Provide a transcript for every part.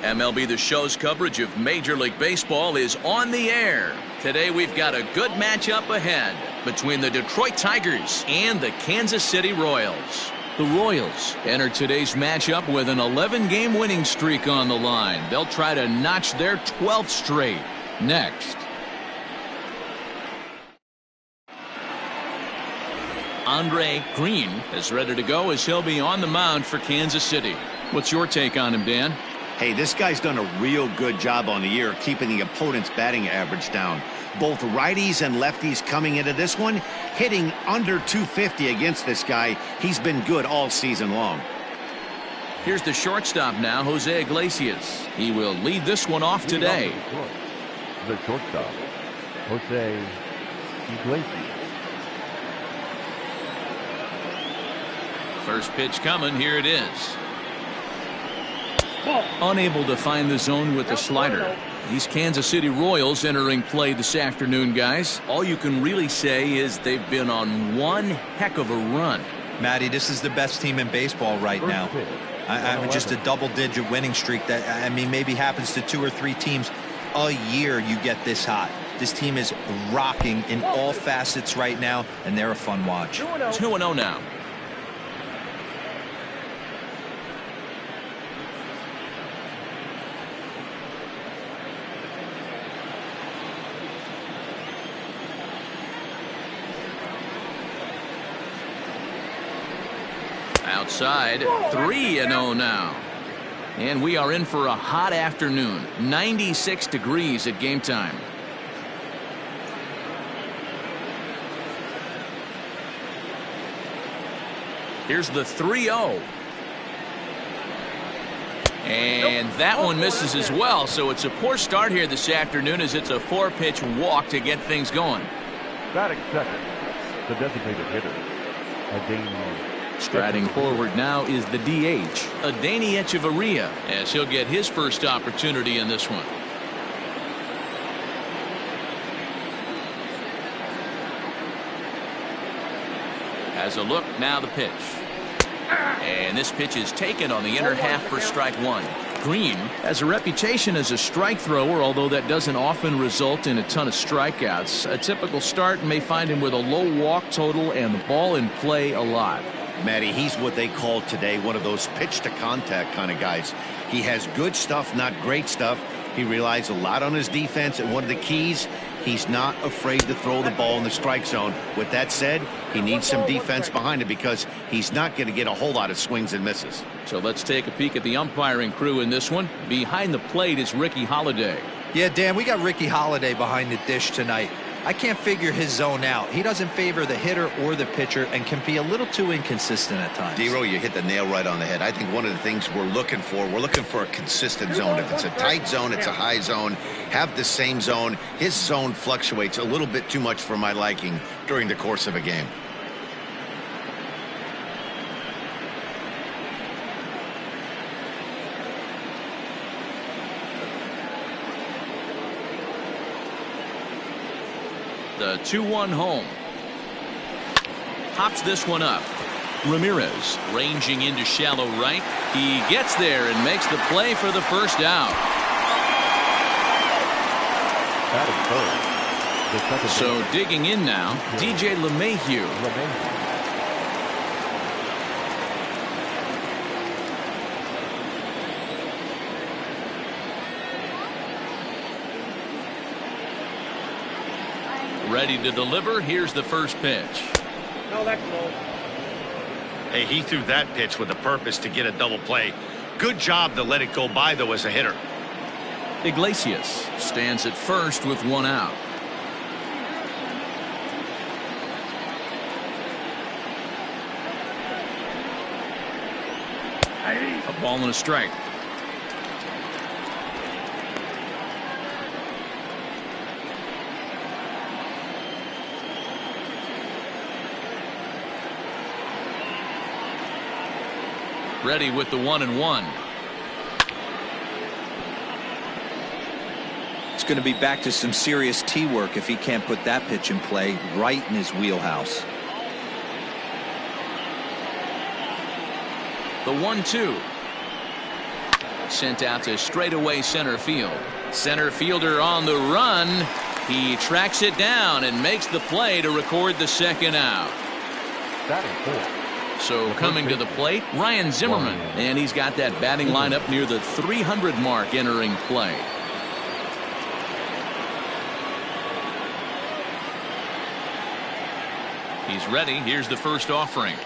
MLB The Show's coverage of Major League Baseball is on the air. Today we've got a good matchup ahead between the Detroit Tigers and the Kansas City Royals. The Royals enter today's matchup with an 11-game winning streak on the line. They'll try to notch their 12th straight. Next. Andre Green is ready to go as he'll be on the mound for Kansas City. What's your take on him, Dan? Hey, this guy's done a real good job on the year keeping the opponent's batting average down. Both righties and lefties coming into this one, hitting under 250 against this guy. He's been good all season long. Here's the shortstop now, Jose Iglesias. He will lead this one off today. The shortstop, Jose Iglesias. First pitch coming, here it is. Unable to find the zone with the slider. These Kansas City Royals entering play this afternoon, guys. All you can really say is they've been on one heck of a run. Matty, this is the best team in baseball right now. I mean, just a double-digit winning streak that, I mean, maybe happens to 2 or 3 teams a year you get this hot. This team is rocking in all facets right now, and they're a fun watch. 2-0 now. Outside, 3-0 now. And we are in for a hot afternoon. 96 degrees at game time. Here's the 3-0. And that one misses as well. So it's a poor start here this afternoon as it's a 4-pitch walk to get things going. Batting second, the designated hitter, Adani. Striding forward now is the DH, Adani Echeverria, as he'll get his first opportunity in this one. Has a look, now the pitch. And this pitch is taken on the inner half for strike one. Green has a reputation as a strike thrower, although that doesn't often result in a ton of strikeouts. A typical start may find him with a low walk total and the ball in play a lot. Matty, he's what they call today one of those pitch to contact kind of guys. He has good stuff, not great stuff. He relies a lot on his defense, and one of the keys, he's not afraid to throw the ball in the strike zone. With that said, he needs some defense behind it because he's not going to get a whole lot of swings and misses. So let's take a peek at the umpiring crew in this one. Behind the plate is Ricky Holiday. Yeah, Dan, we got Ricky Holiday behind the dish tonight. I can't figure his zone out. He doesn't favor the hitter or the pitcher and can be a little too inconsistent at times. D-Row, you hit the nail right on the head. I think one of the things we're looking for a consistent zone. If it's a tight zone, it's a high zone. Have the same zone. His zone fluctuates a little bit too much for my liking during the course of a game. The 2-1 home. Pops this one up. Ramirez ranging into shallow right. He gets there and makes the play for the first out. So digging in now, DJ LeMahieu. Ready to deliver. Here's the first pitch. No, that's low. Hey, he threw that pitch with a purpose to get a double play. Good job to let it go by, though, as a hitter. Iglesias stands at first with one out. A ball and a strike. Ready with the 1-1. It's going to be back to some serious tee work if he can't put that pitch in play right in his wheelhouse. The 1-2. sent out to straightaway center field. Center fielder on the run. He tracks it down and makes the play to record the second out. So coming to the plate, Ryan Zimmerman, and he's got that batting lineup near the 300 mark entering play. He's ready. Here's the first offering.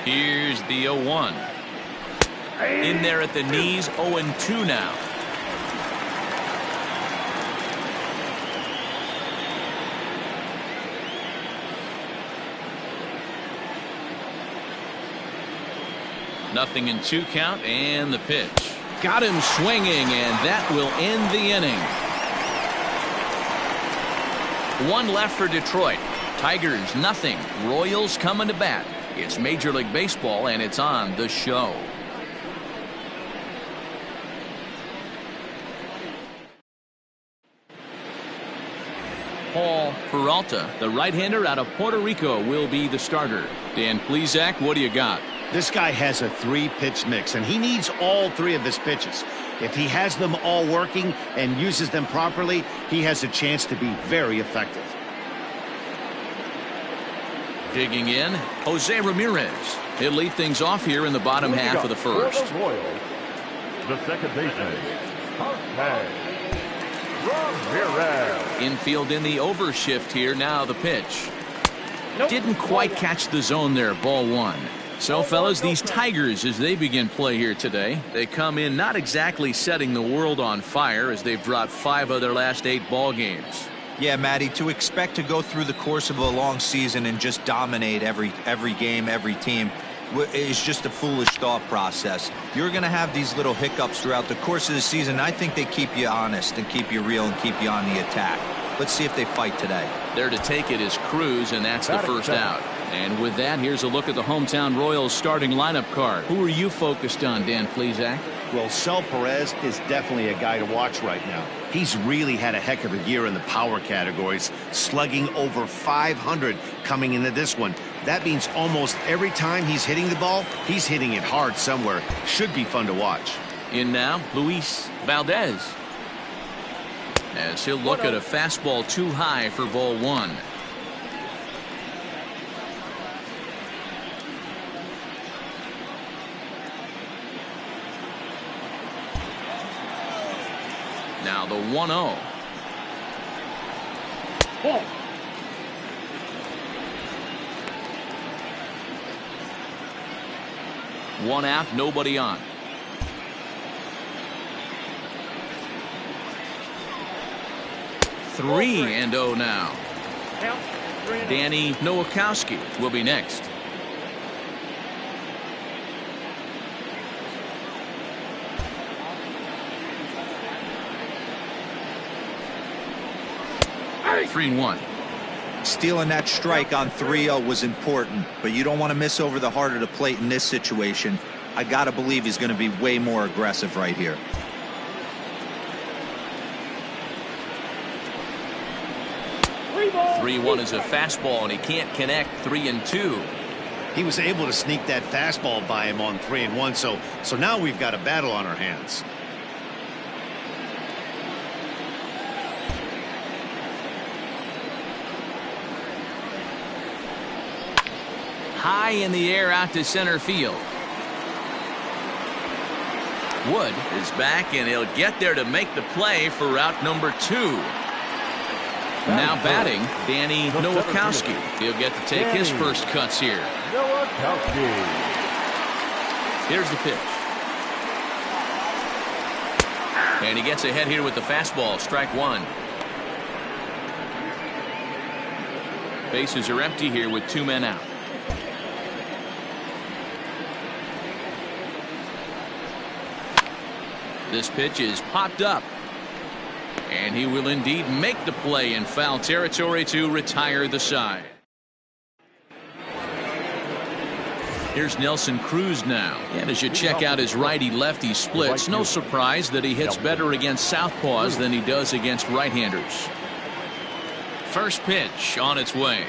Here's the 0-1. In there at the knees, 0-2 now. Nothing in 2 count, and the pitch. Got him swinging, and that will end the inning. 1 left for Detroit. Tigers, nothing. Royals coming to bat. It's Major League Baseball, and it's on the show. Paul Peralta, the right-hander out of Puerto Rico, will be the starter. Dan Plesac, what do you got? This guy has a 3-pitch mix, and he needs all 3 of his pitches. If he has them all working and uses them properly, he has a chance to be very effective. Digging in, Jose Ramirez. He'll lead things off here in the bottom half of the first. The second baseman, Jose Ramirez. Infield in the overshift here. Now the pitch. Didn't quite catch the zone there. Ball 1. So, fellas, these Tigers, as they begin play here today, they come in not exactly setting the world on fire as they've dropped 5 of their last 8 ball games. Yeah, Matty, to expect to go through the course of a long season and just dominate every game, every team, is just a foolish thought process. You're going to have these little hiccups throughout the course of the season. I think they keep you honest and keep you real and keep you on the attack. Let's see if they fight today. There to take it is Cruz, and that's the first out. And with that, here's a look at the hometown Royals starting lineup card. Who are you focused on, Dan Plesac? Well, Sel Perez is definitely a guy to watch right now. He's really had a heck of a year in the power categories, slugging over 500 coming into this one. That means almost every time he's hitting the ball, he's hitting it hard somewhere. Should be fun to watch. In now, Luis Valdez. As he'll look at a fastball too high for ball 1. Now the 1-0. One out, nobody on. Three and 0 now. Danny Nowakowski will be next. Hey. 3-1. Stealing that strike on 3-0 was important, but you don't want to miss over the heart of the plate in this situation. I got to believe he's going to be way more aggressive right here. 3-1 is a fastball, and he can't connect. 3-2. He was able to sneak that fastball by him on 3-1, so now we've got a battle on our hands. High in the air out to center field. Wood is back, and he'll get there to make the play for route number 2. Now batting, Danny Nowakowski. He'll get to take his first cuts here. Nowakowski. Here's the pitch. And he gets ahead here with the fastball. Strike 1. Bases are empty here with 2 men out. This pitch is popped up. And he will indeed make the play in foul territory to retire the side. Here's Nelson Cruz now. And as you check out his righty-lefty splits, no surprise that he hits better against southpaws than he does against right-handers. First pitch on its way.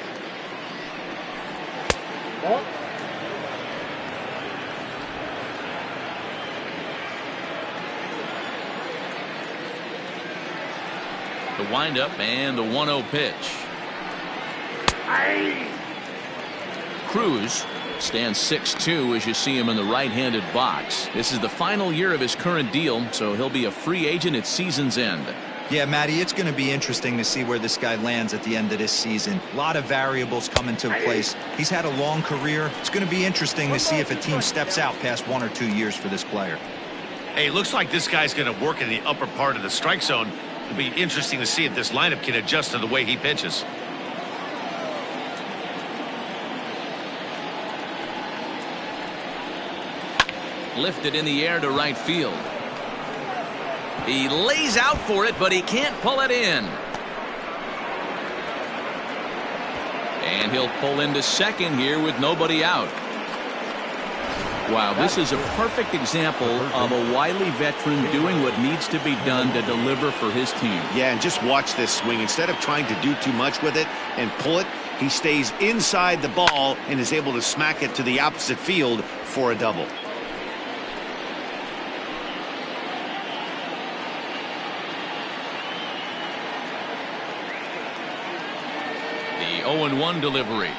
The windup and the 1-0 pitch. Cruz stands 6'2" as you see him in the right-handed box. This is the final year of his current deal, so he'll be a free agent at season's end. Yeah, Matty, it's going to be interesting to see where this guy lands at the end of this season. A lot of variables come into place. He's had a long career. It's going to be interesting to see if a team steps out past 1 or 2 years for this player. Hey, it looks like this guy's going to work in the upper part of the strike zone. It'll be interesting to see if this lineup can adjust to the way he pitches. Lifted in the air to right field. He lays out for it, but he can't pull it in. And he'll pull into second here with nobody out. Wow, this is a perfect example of a wily veteran doing what needs to be done to deliver for his team. Yeah, and just watch this swing. Instead of trying to do too much with it and pull it, he stays inside the ball and is able to smack it to the opposite field for a double. The 0-1 delivery.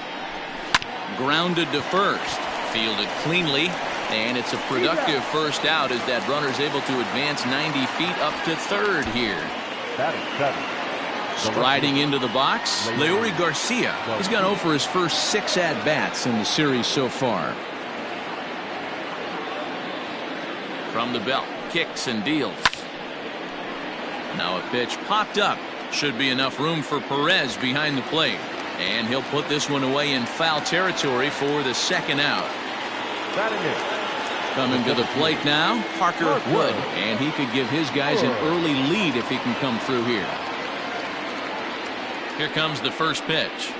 Grounded to first. Fielded cleanly, and it's a productive first out as that runner's able to advance 90 feet up to third here. Striding into the box, Leury Garcia. He's gone 0 for his first 6 at-bats in the series so far. From the belt, kicks and deals. Now a pitch popped up. Should be enough room for Perez behind the plate. And he'll put this one away in foul territory for the second out. Coming to the plate now, Parker Wood. And he could give his guys an early lead if he can come through here. Here comes the first pitch.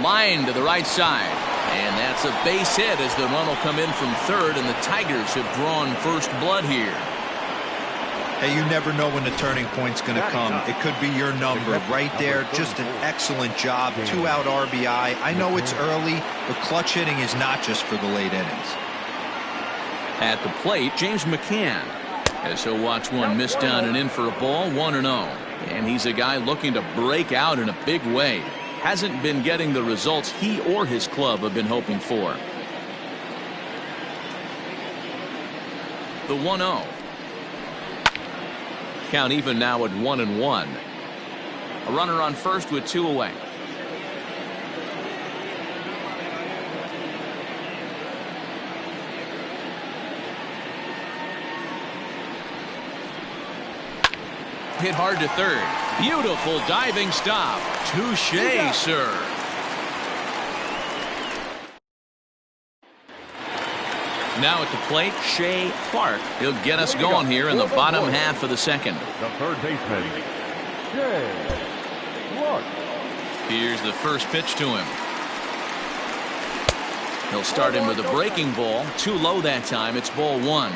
Line to the right side. And that's a base hit as the run will come in from third, and the Tigers have drawn first blood here. Hey, you never know when the turning point's going to come. It could be your number right there. Just an excellent job. 2-out RBI. I know it's early, but clutch hitting is not just for the late innings. At the plate, James McCann. As he'll watch one miss down and in for a ball, 1-0. And he's a guy looking to break out in a big way. Hasn't been getting the results he or his club have been hoping for. The 1-0. Count even now at 1-1. A runner on first with 2 away. Hit hard to third. Beautiful diving stop. Touché, sir. Now at the plate, Shea Clark. He'll get us going here in the bottom half of the second. The third baseman, Shea Clark. Here's the first pitch to him. He'll start him with a breaking ball. Too low that time. It's ball 1.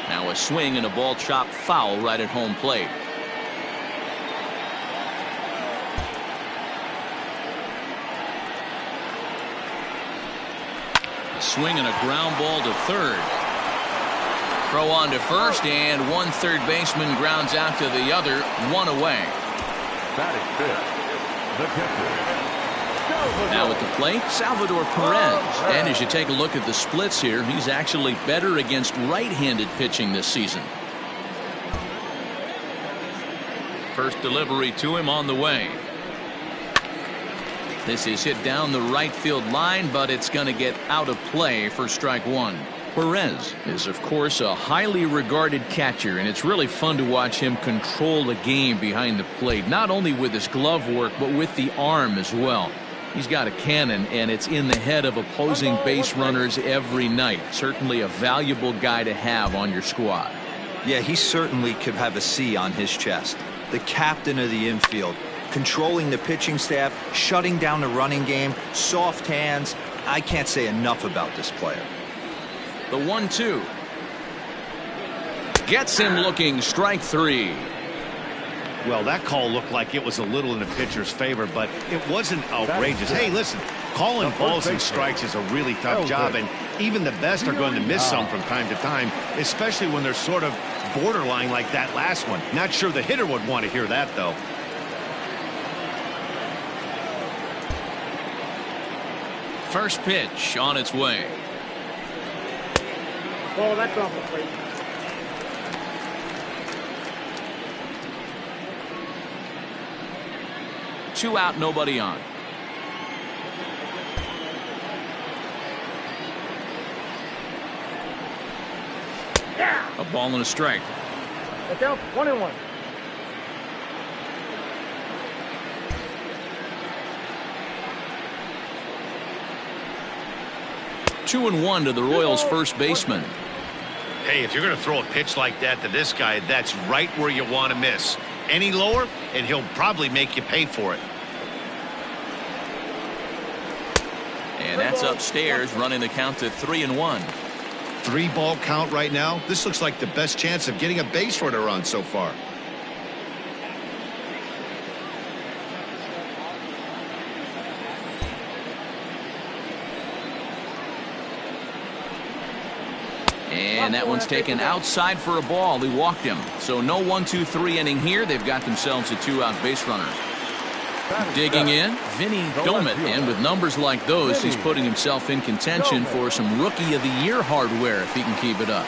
Now a swing and a ball chopped foul right at home plate. Swing and a ground ball to third. Throw on to first, and one third baseman grounds out to the other, 1 away. Batting fifth, the catcher. Now at the plate, Salvador Perez. And as you take a look at the splits here, he's actually better against right-handed pitching this season. First delivery to him on the way. This is hit down the right field line, but it's going to get out of play for strike 1. Perez is, of course, a highly regarded catcher, and it's really fun to watch him control the game behind the plate, not only with his glove work, but with the arm as well. He's got a cannon, and it's in the head of opposing base runners every night. Certainly a valuable guy to have on your squad. Yeah, he certainly could have a C on his chest. the captain of the infield, controlling the pitching staff, shutting down the running game, soft hands. I can't say enough about this player. The 1-2. Gets him looking, strike 3. Well, that call looked like it was a little in the pitcher's favor, but it wasn't outrageous. Hey, listen, calling balls and strikes is a really tough job, and even the best are going to miss some from time to time, especially when they're sort of borderline like that last one. Not sure the hitter would want to hear that, though. First pitch on its way. Oh, that's off the plate. Two out, nobody on. Yeah. A ball and a strike. That's out. 1-1. Two and one to the Royals' first baseman. Hey, if you're going to throw a pitch like that to this guy, that's right where you want to miss. Any lower, and he'll probably make you pay for it. And that's upstairs, running the count to 3-1. 3-ball count right now. This looks like the best chance of getting a base runner on so far. And that one's taken outside for a ball. He walked him. So no 1-2-3 inning here. They've got themselves a 2-out base runner. Digging in, Vinny Domet, and with numbers like those, he's putting himself in contention for some Rookie of the Year hardware if he can keep it up.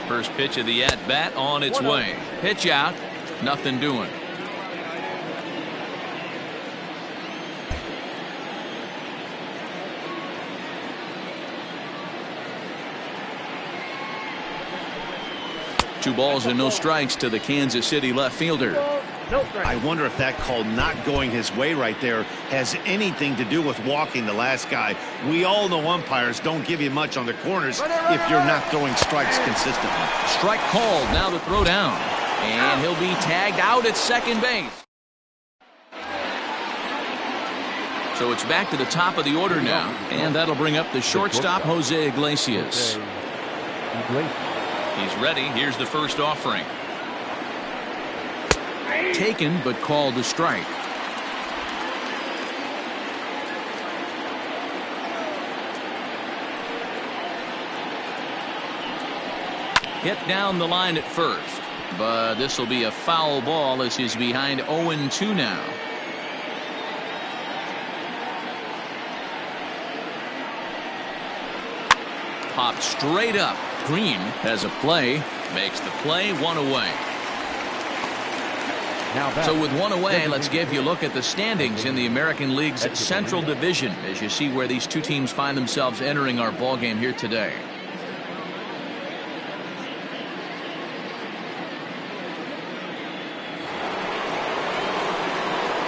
First pitch of the at-bat on its way. Pitch out, nothing doing. Two balls and no strikes to the Kansas City left fielder. No strike. I wonder if that call not going his way right there has anything to do with walking the last guy. We all know umpires don't give you much on the corners if you're not throwing strikes consistently. Strike called, now the throw down. And he'll be tagged out at second base. So it's back to the top of the order now. And that'll bring up the shortstop, Jose Iglesias. He's ready. Here's the first offering. Taken, but called a strike. Hit down the line at first, but this will be a foul ball as he's behind 0-2 now. Popped straight up. Green has a play, makes the play, one away. So with one away, let's give you a look at the standings in the American League's Central Division as you see where these two teams find themselves entering our ball game here today.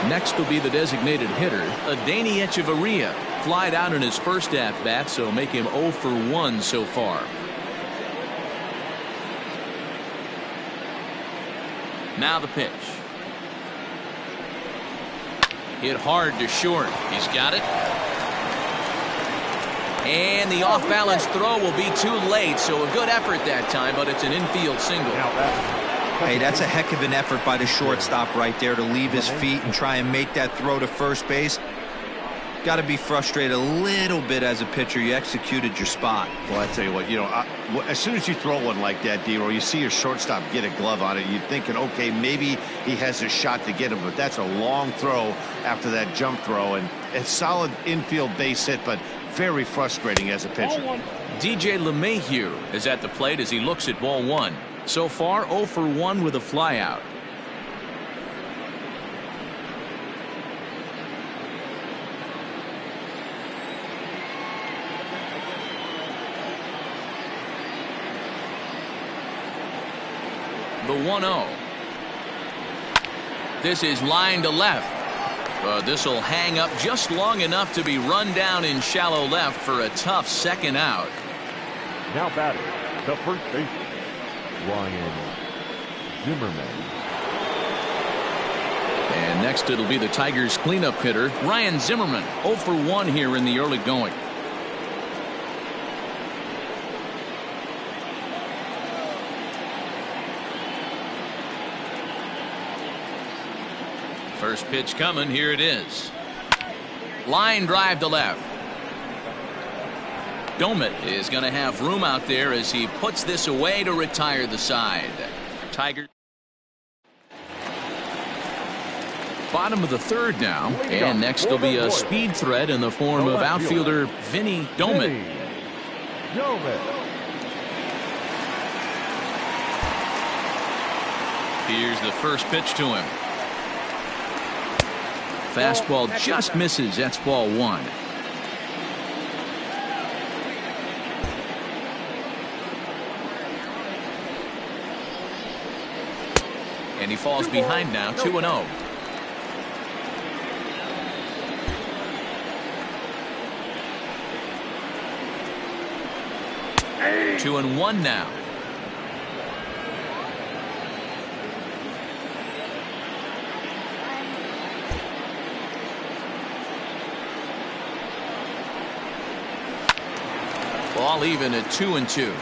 Next will be the designated hitter, Adeiny Echeverria. Flied out in his first at-bat, so make him 0 for 1 so far. Now the pitch. Hit hard to short. He's got it. And the off-balance throw will be too late, so a good effort that time, but it's an infield single. Hey, that's a heck of an effort by the shortstop right there to leave his feet and try and make that throw to first base. Got to be frustrated a little bit as a pitcher. You executed your spot. Well, I tell you what, as soon as you throw one like that, D, or you see your shortstop get a glove on it, you're thinking, okay, maybe he has a shot to get him, but that's a long throw after that jump throw, and a solid infield base hit, but very frustrating as a pitcher. DJ LeMahieu is at the plate as he looks at ball one. So far, 0 for 1 with a flyout. The 1-0. This is line to left. This will hang up just long enough to be run down in shallow left for a tough second out. Now batting, the first baseman, Ryan Zimmerman. And next it'll be the Tigers cleanup hitter, Ryan Zimmerman, 0 for 1 here in the early going. First pitch coming, here it is. Line drive to left. Domit is going to have room out there as he puts this away to retire the side. Tigers. Bottom of the third now, and next will be a speed threat in the form of outfielder Vinny Domit. Here's the first pitch to him. Fastball just misses. That's ball 1. And he falls behind now, 2-0. Hey. 2-1 now. Ball even at 2-2.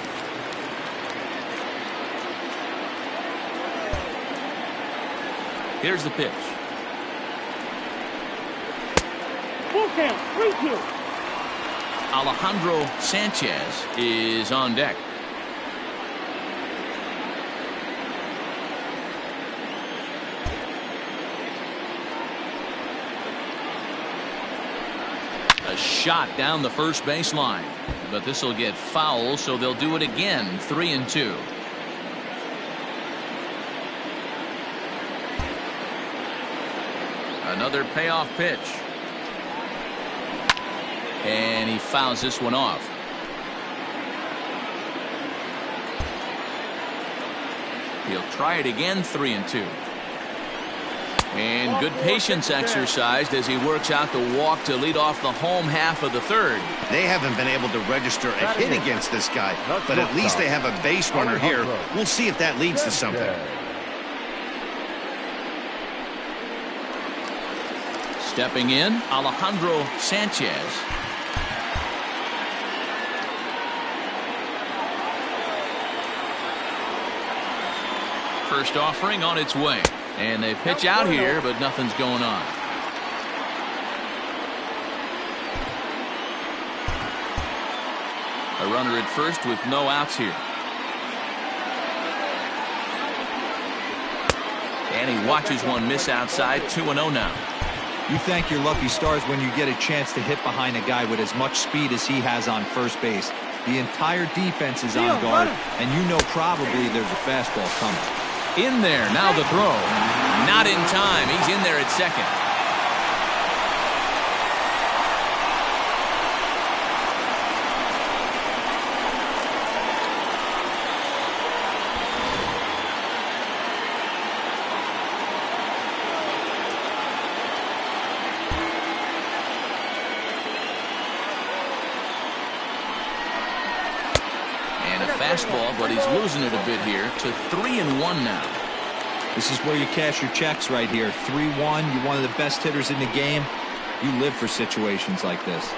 Here's the pitch. Full count, 3-2. Alejandro Sanchez is on deck. A shot down the first baseline, but this will get foul, so they'll do it again. 3-2. Another payoff pitch. And he fouls this one off. He'll try it again. 3-2. And good patience exercised as he works out the walk to lead off the home half of the third. They haven't been able to register a hit against this guy, but at least they have a base runner here. We'll see if that leads to something. Stepping in, Alejandro Sanchez. First offering on its way. And they pitch out here, but nothing's going on. A runner at first with no outs here. And he watches one miss outside. 2-0 now. You thank your lucky stars when you get a chance to hit behind a guy with as much speed as he has on first base. The entire defense is on guard, and you know probably there's a fastball coming. In there, now the throw. Not in time. He's in there at second. Fastball, but he's losing it a bit here to 3-1 now. This is where you cash your checks right here. 3-1. You're one of the best hitters in the game. You live for situations like this.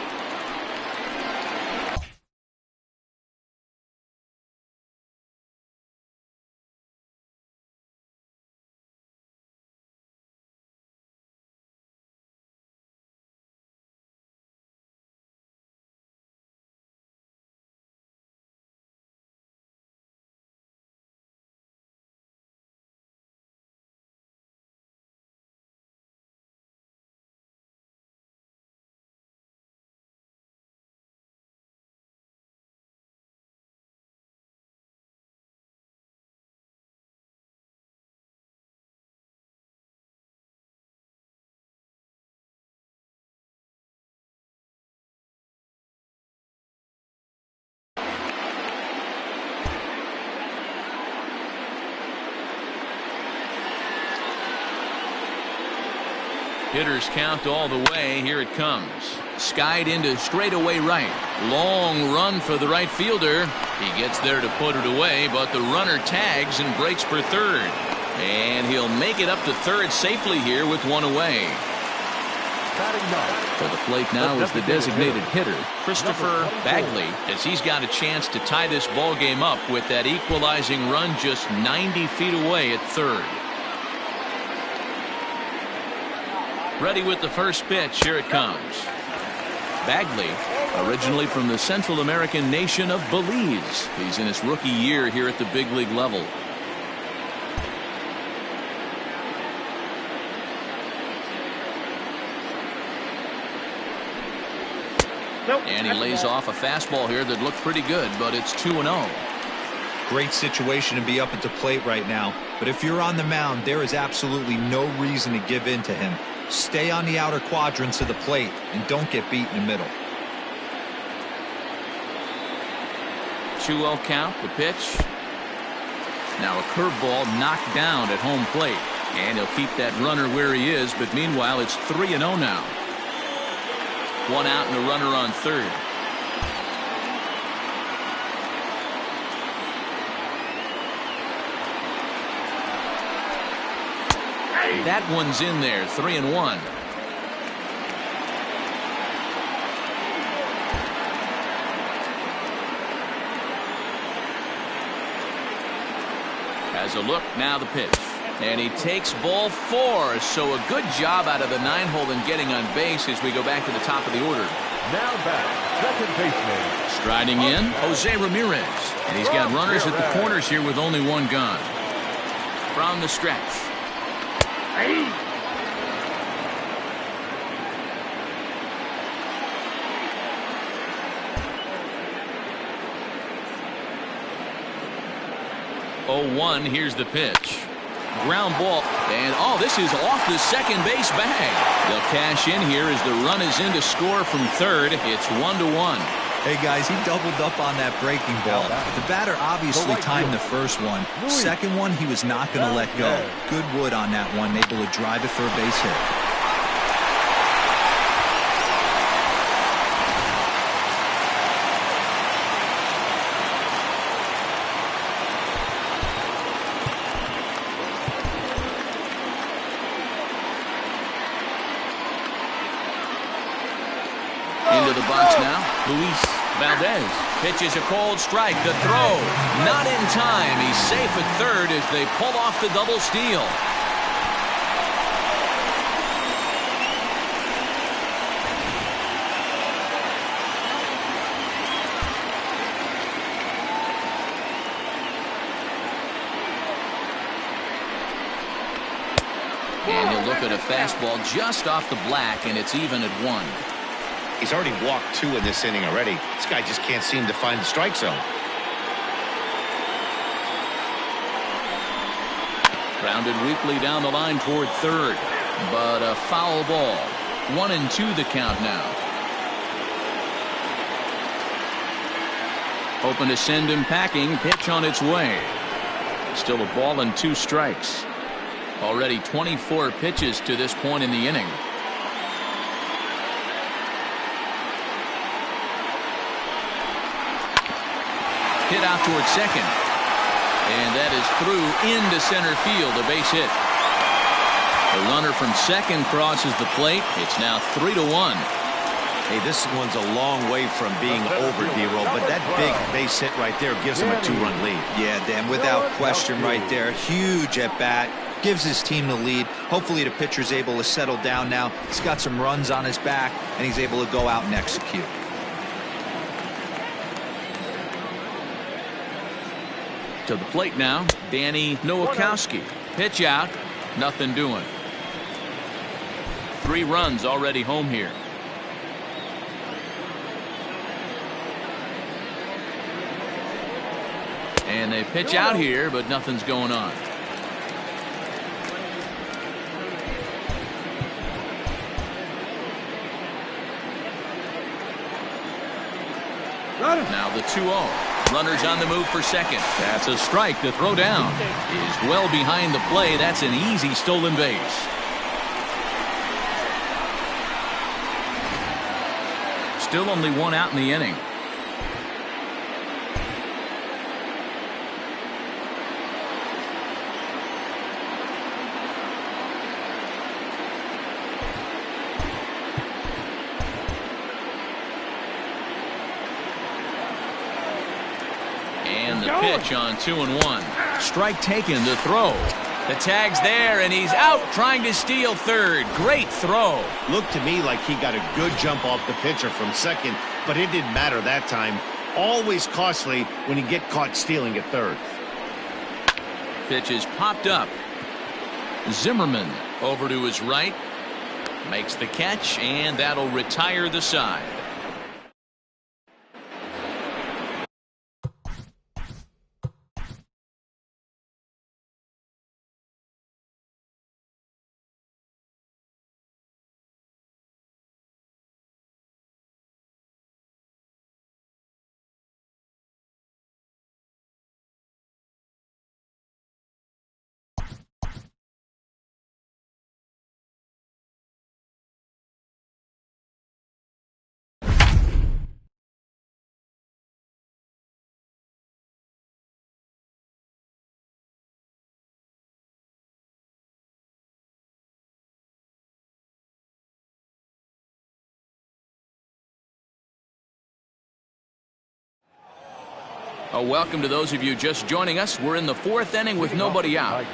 Hitters count all the way. Here it comes. Skied into straightaway right. Long run for the right fielder. He gets there to put it away, but the runner tags and breaks for third. And he'll make it up to third safely here with one away. For the plate now is the designated hitter, Christopher Bagley, as he's got a chance to tie this ball game up with that equalizing run just 90 feet away at third. Ready with the first pitch. Here it comes. Bagley, originally from the Central American nation of Belize. He's in his rookie year here at the big league level. And he lays off a fastball here that looked pretty good, but it's 2-0. Great situation to be up at the plate right now. But if you're on the mound, there is absolutely no reason to give in to him. Stay on the outer quadrants of the plate and don't get beat in the middle. 2-0 count, the pitch. Now a curveball knocked down at home plate. And he'll keep that runner where he is, but meanwhile it's 3-0 now. One out and a runner on third. That one's in there. 3-1. Has a look. Now the pitch. And he takes ball 4. So a good job out of the 9-hole in getting on base as we go back to the top of the order. Now back, second baseman. Striding in, Jose Ramirez. And he's got runners at the corners here with only one gone. From the stretch. Oh, 1. Here's the pitch. Ground ball, and this is off the second base bag. They'll cash in here as the run is in to score from third. It's 1-1. Hey guys, he doubled up on that breaking ball. The batter obviously timed the first one. Second one, he was not going to let go. Good wood on that one, able to drive it for a base hit. Into the box now, Luis Valdez pitches a cold strike. The throw not in time. He's safe at third as they pull off the double steal. And he'll look at a fastball just off the black, and it's even at 1. He's already walked 2 in this inning already. This guy just can't seem to find the strike zone. Grounded weakly down the line toward third, but a foul ball. 1-2 the count now. Hoping to send him packing. Pitch on its way. Still a ball and 2 strikes. Already 24 pitches to this point in the inning. Hit out towards second. And that is through into center field, a base hit. The runner from second crosses the plate. It's now 3-1. Hey, this one's a long way from being over, D-Roll, but that big base hit right there gives him a 2-run lead. Yeah, Dan, without question right there. Huge at bat. Gives his team the lead. Hopefully the pitcher's able to settle down now. He's got some runs on his back, and he's able to go out and execute. To the plate now, Danny Nowakowski. Pitch out, nothing doing. 3 runs already home here. And they pitch out here, but nothing's going on. Now the 2-0. Runners on the move for second. That's a strike. The throw down is well behind the play. That's an easy stolen base. Still only one out in the inning. And the pitch on 2-1. Strike taken, the throw. The tag's there, and he's out trying to steal third. Great throw. Looked to me like he got a good jump off the pitcher from second, but it didn't matter that time. Always costly when you get caught stealing at third. Pitch is popped up. Zimmerman over to his right. Makes the catch, and that'll retire the side. Welcome to those of you just joining us. We're in the fourth inning with nobody out.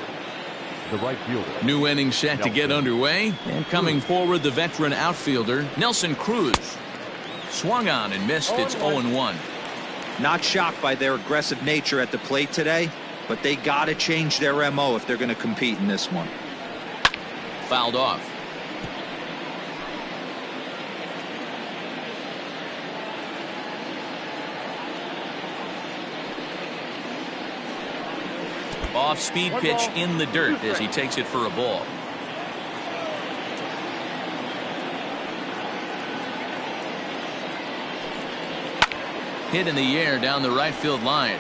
The right fielder. New inning set to get underway. And coming forward, the veteran outfielder, Nelson Cruz. Swung on and missed. It's 0-1. Not shocked by their aggressive nature at the plate today, but they got to change their MO if they're going to compete in this one. Fouled off. Off-speed pitch in the dirt as he takes it for a ball. Hit in the air down the right field line.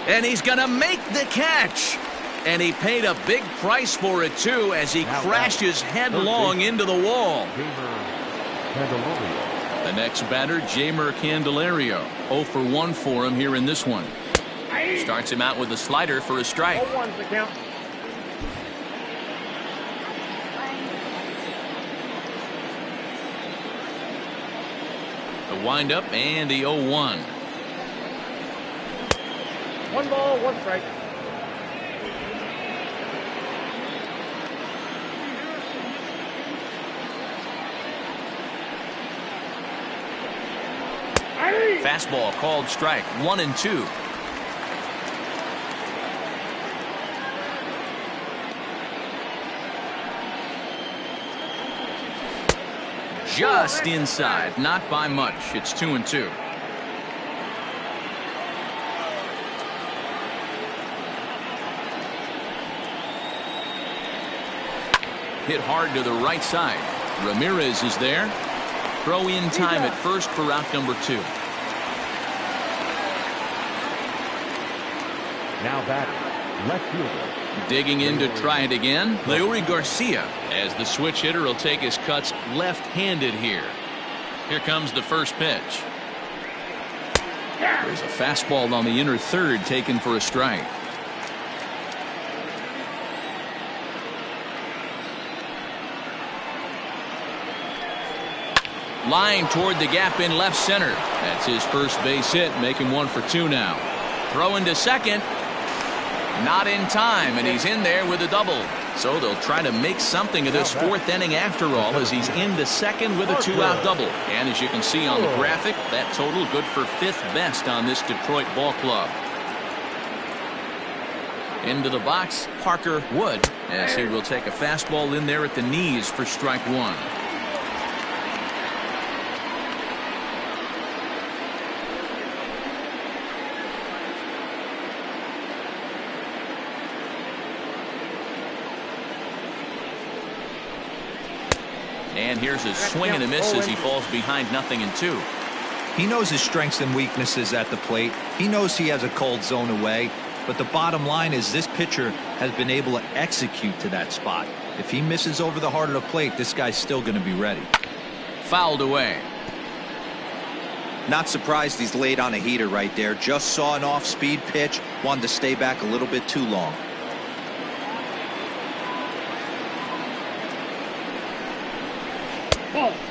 And he's going to make the catch. And he paid a big price for it, too, as he crashes headlong into the wall. The next batter, Jeimer Candelario. 0 for 1 for him here in this one. Starts him out with a slider for a strike. The windup and the 0-1. 1 ball, 1 strike. Fastball called strike. 1-2. Just inside, not by much. It's 2-2. Hit hard to the right side. Ramirez is there. Throw in time at first for out number 2. Now batting, left fielder. Digging in to try it again, Leury Garcia, as the switch hitter will take his cuts left-handed here. Here comes the first pitch. There's a fastball on the inner third taken for a strike. Line toward the gap in left center. That's his first base hit, making 1 for 2 now. Throwing to second. Not in time, and he's in there with a double. So they'll try to make something of this fourth inning after all, as he's into second with a 2-out double. And as you can see on the graphic, that total good for 5th best on this Detroit ball club. Into the box, Parker Wood, as he will take a fastball in there at the knees for strike 1. And here's a swing and a miss as he falls behind 0-2. He knows his strengths and weaknesses at the plate. He knows he has a cold zone away. But the bottom line is this pitcher has been able to execute to that spot. If he misses over the heart of the plate, this guy's still going to be ready. fouled away. Not surprised he's laid on a heater right there. Just saw an off-speed pitch. Wanted to stay back a little bit too long.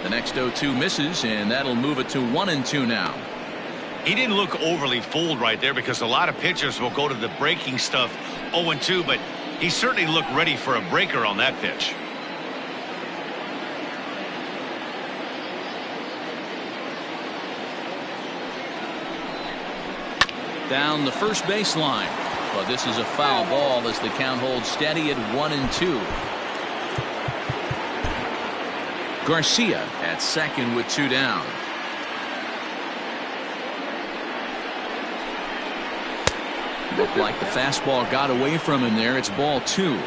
The next 0-2 misses, and that'll move it to 1-2 now. He didn't look overly fooled right there because a lot of pitchers will go to the breaking stuff 0-2, but he certainly looked ready for a breaker on that pitch. Down the first baseline. But this is a foul ball as the count holds steady at 1-2. Garcia at second with 2 down. Looked like the fastball got away from him there. It's ball 2.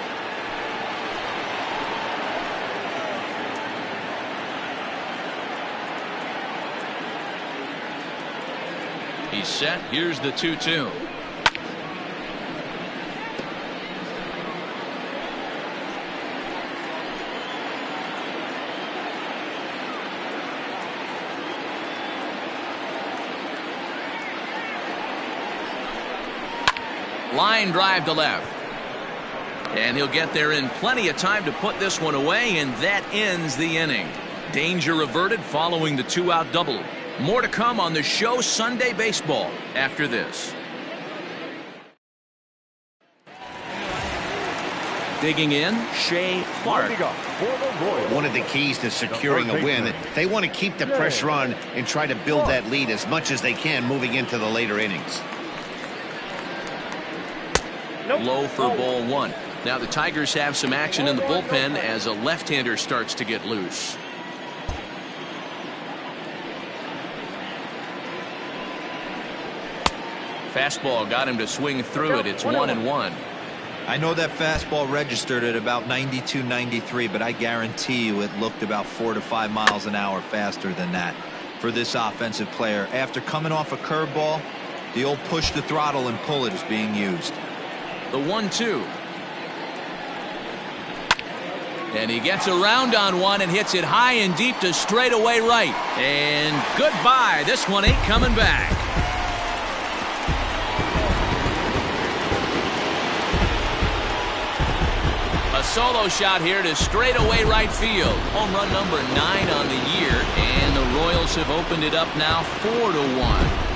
He's set. Here's the 2-2. Line drive to left. And he'll get there in plenty of time to put this one away, and that ends the inning. Danger averted following the 2-out double. More to come on the show Sunday Baseball after this. Digging in, Shea Clark. One of the keys to securing a win, they want to keep the pressure on and try to build that lead as much as they can moving into the later innings. Low for ball 1. Now the Tigers have some action in the bullpen as a left-hander starts to get loose. Fastball got him to swing through it. It's 1-1. I know that fastball registered at about 92, 93, but I guarantee you it looked about 4 to 5 miles an hour faster than that for this offensive player. After coming off a curveball, the old push the throttle and pull it is being used. The 1-2. And he gets around on one and hits it high and deep to straightaway right. And goodbye. This one ain't coming back. A solo shot here to straightaway right field. Home run number 9 on the year. And the Royals have opened it up now 4-1.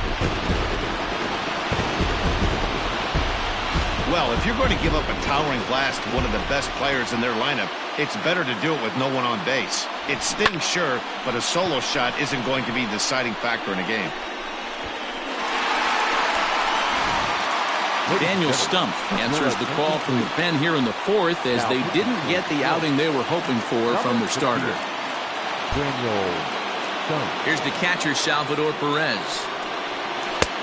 Well, if you're going to give up a towering blast to one of the best players in their lineup, it's better to do it with no one on base. It stings, sure, but a solo shot isn't going to be the deciding factor in a game. Daniel Stumpf answers the call from the pen here in the 4th as they didn't get the outing they were hoping for from their starter. Here's the catcher, Salvador Perez.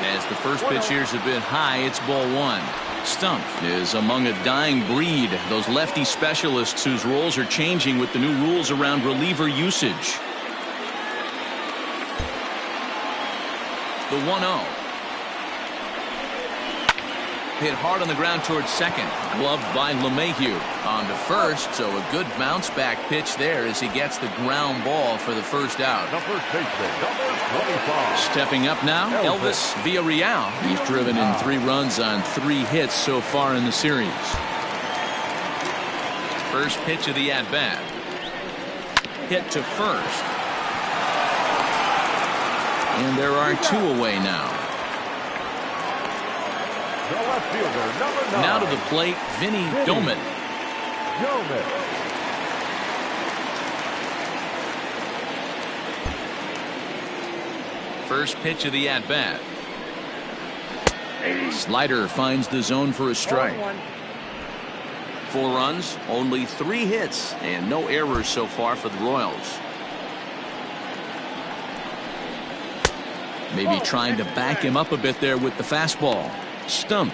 As the first pitch here's a bit high, it's ball 1. Stumpf is among a dying breed, those lefty specialists whose roles are changing with the new rules around reliever usage. The 1-0. Hit hard on the ground towards second. Gloved by LeMahieu. On to first, so a good bounce back pitch there as he gets the ground ball for the first out. Stepping up now, Elvis Villarreal. He's driven in 3 runs on 3 hits so far in the series. First pitch of the at-bat. Hit to first. And there are 2 away now. Now to the plate, Vinny Doman. First pitch of the at-bat. Slider finds the zone for a strike. 4 runs, only 3 hits, and no errors so far for the Royals. Maybe trying to back him up a bit there with the fastball. Stumpf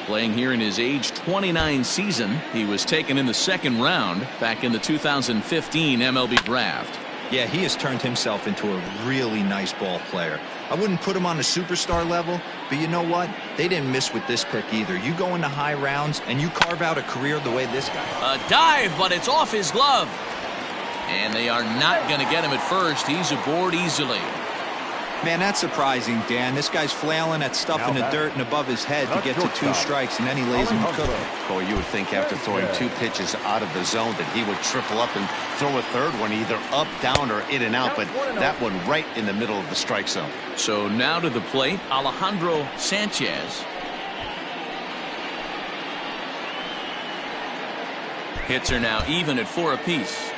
playing here in his age 29 season. He was taken in the 2nd round back in the 2015 MLB draft. Yeah, he has turned himself into a really nice ball player. I wouldn't put him on a superstar level, but you know what? They didn't miss with this pick either. You go into high rounds and you carve out a career the way this guy. A dive, but it's off his glove. And they are not going to get him at first. He's aboard easily. Man, that's surprising, Dan. This guy's flailing at stuff in the dirt and above his head to get to 2 strikes, and then he lays him cooking. Boy, you would think after throwing 2 pitches out of the zone that he would triple up and throw a third one, either up, down, or in and out, but that one right in the middle of the strike zone. So now to the plate, Alejandro Sanchez. Hits are now even at 4 apiece.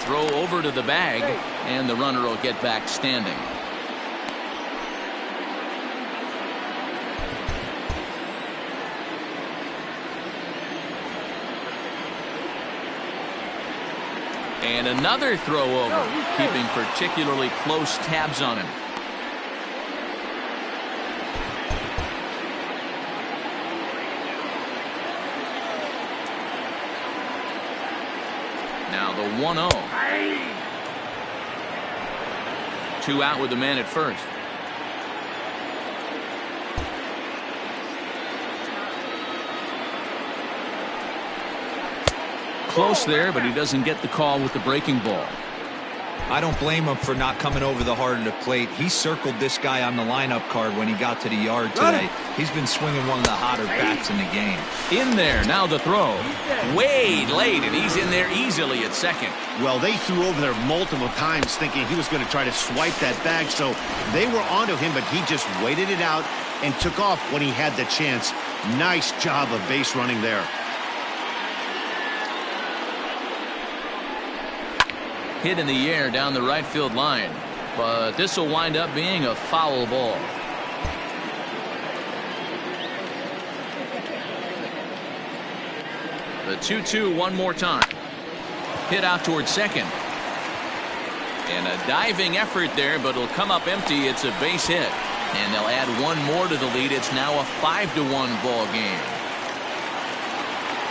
Throw over to the bag, and the runner will get back standing. And another throw over, keeping particularly close tabs on him. Now the 1-0. 2 out with the man at first. Close there, but he doesn't get the call with the breaking ball. I don't blame him for not coming over the heart of the plate. He circled this guy on the lineup card when he got to the yard today. He's been swinging one of the hotter bats in the game. In there, now the throw. Way late, and he's in there easily at second. Well, they threw over there multiple times thinking he was going to try to swipe that bag, so they were onto him, but he just waited it out and took off when he had the chance. Nice job of base running there. Hit in the air down the right field line, but this will wind up being a foul ball. The 2-2 one more time. Hit out towards second. And a diving effort there, but it'll come up empty. It's a base hit. And they'll add one more to the lead. It's now a 5-1 ball game.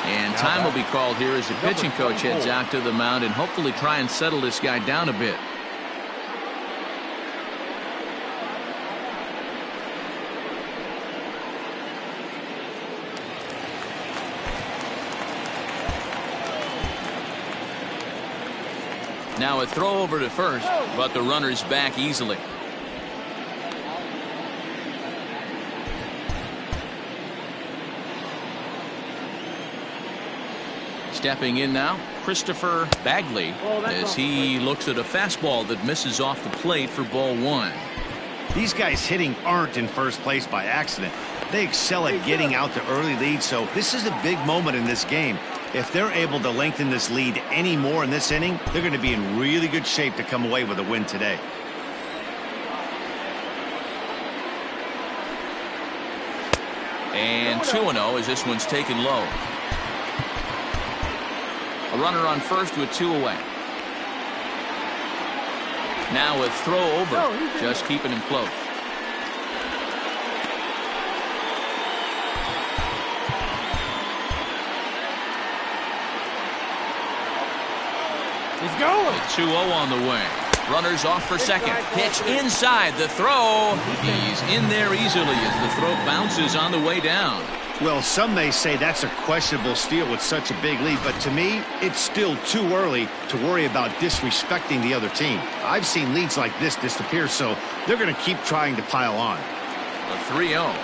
And time will be called here as the pitching coach heads out to the mound and hopefully try and settle this guy down a bit. Now a throw over to first, but the runner's back easily. Stepping in now, Christopher Bagley, as he looks at a fastball that misses off the plate for ball 1. These guys hitting aren't in first place by accident. They excel at getting out to early leads, so this is a big moment in this game. If they're able to lengthen this lead any more in this inning, they're going to be in really good shape to come away with a win today. And 2-0 as this one's taken low. A runner on first with 2 away. Now a throw over, just keeping him close. He's going. A 2-0 on the way. Runners off for second. Pitch inside. The throw. He's in there easily as the throw bounces on the way down. Well, some may say that's a questionable steal with such a big lead, but to me, it's still too early to worry about disrespecting the other team. I've seen leads like this disappear, so they're going to keep trying to pile on. A 3-0.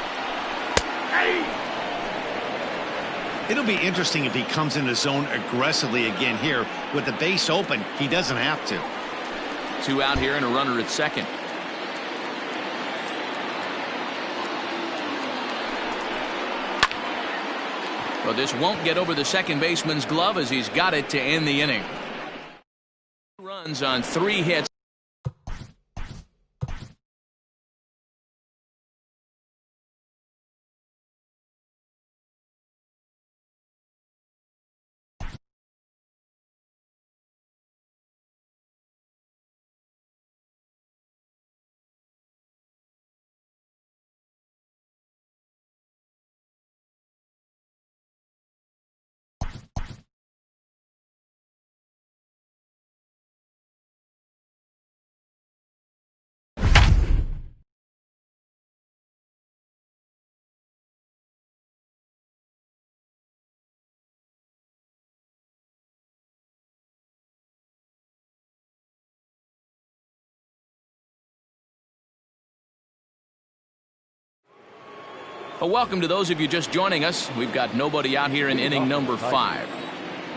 It'll be interesting if he comes in the zone aggressively again here. With the base open, he doesn't have to. 2 out here and a runner at second. But this won't get over the second baseman's glove as he's got it to end the inning. Runs on 3 hits. Welcome to those of you just joining us. We've got nobody out here in inning number 5.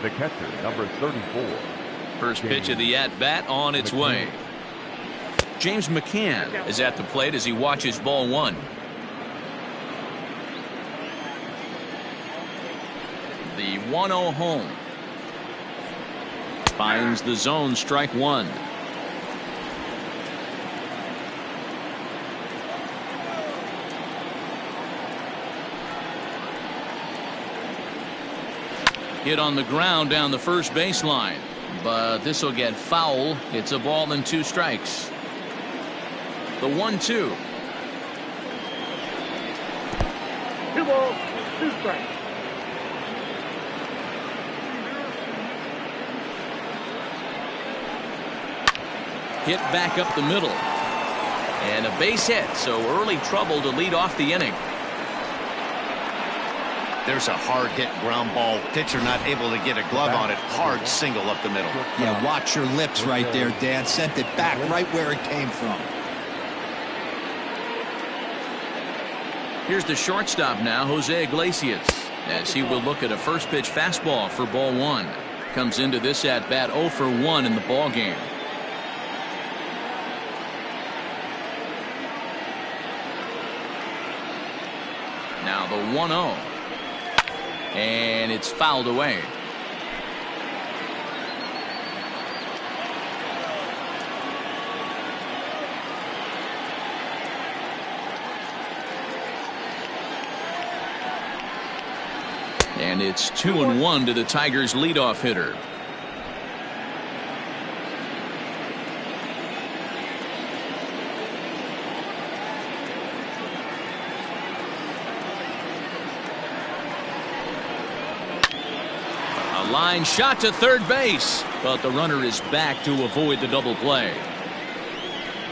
The catcher, number 34. First pitch of the at-bat on its way. James McCann is at the plate as he watches ball 1. The 1-0 home. Finds the zone, strike 1. Hit on the ground down the first baseline, but this will get foul. It's a ball and 2 strikes. The 1-2. 2 balls, 2 strikes. Hit back up the middle. And a base hit, so early trouble to lead off the inning. There's a hard hit ground ball. Pitcher not able to get a glove on it. Hard single up the middle. Yeah, watch your lips right there, Dan. Sent it back right where it came from. Here's the shortstop now, Jose Iglesias, as he will look at a first pitch fastball for ball 1. Comes into this at bat 0 for 1 in the ball game. Now the 1-0. And it's fouled away. And it's 2-1 to the Tigers' leadoff hitter. Line shot to third base, but the runner is back to avoid the double play.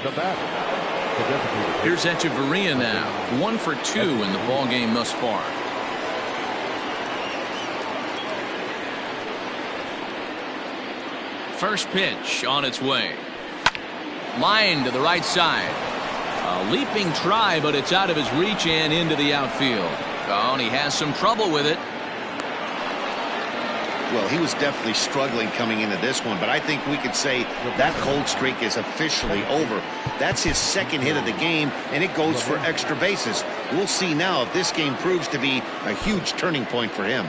The batter. Here's Echeverria now, 1 for 2 in the ball game thus far. First pitch on its way. Line to the right side. A leaping try, but it's out of his reach and into the outfield. Oh, and he has some trouble with it. Well, he was definitely struggling coming into this one, but I think we could say that cold streak is officially over. That's his second hit of the game, and it goes for extra bases. We'll see now if this game proves to be a huge turning point for him.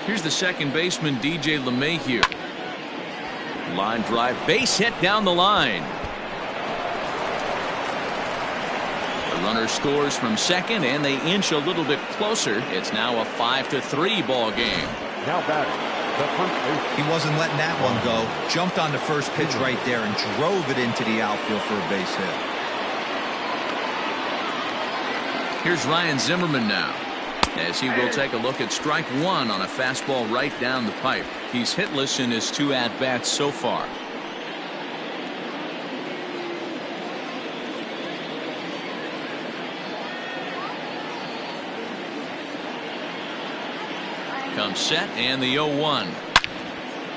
Here's the second baseman, DJ LeMahieu. Line drive, base hit down the line. The runner scores from second, and they inch a little bit closer. It's now a 5-3 ball game. Now batting. The first baseman. He wasn't letting that one go. Jumped on the first pitch right there and drove it into the outfield for a base hit. Here's Ryan Zimmerman now, as he will take a look at strike 1 on a fastball right down the pipe. He's hitless in his 2 at-bats so far. Comes set, and the 0-1.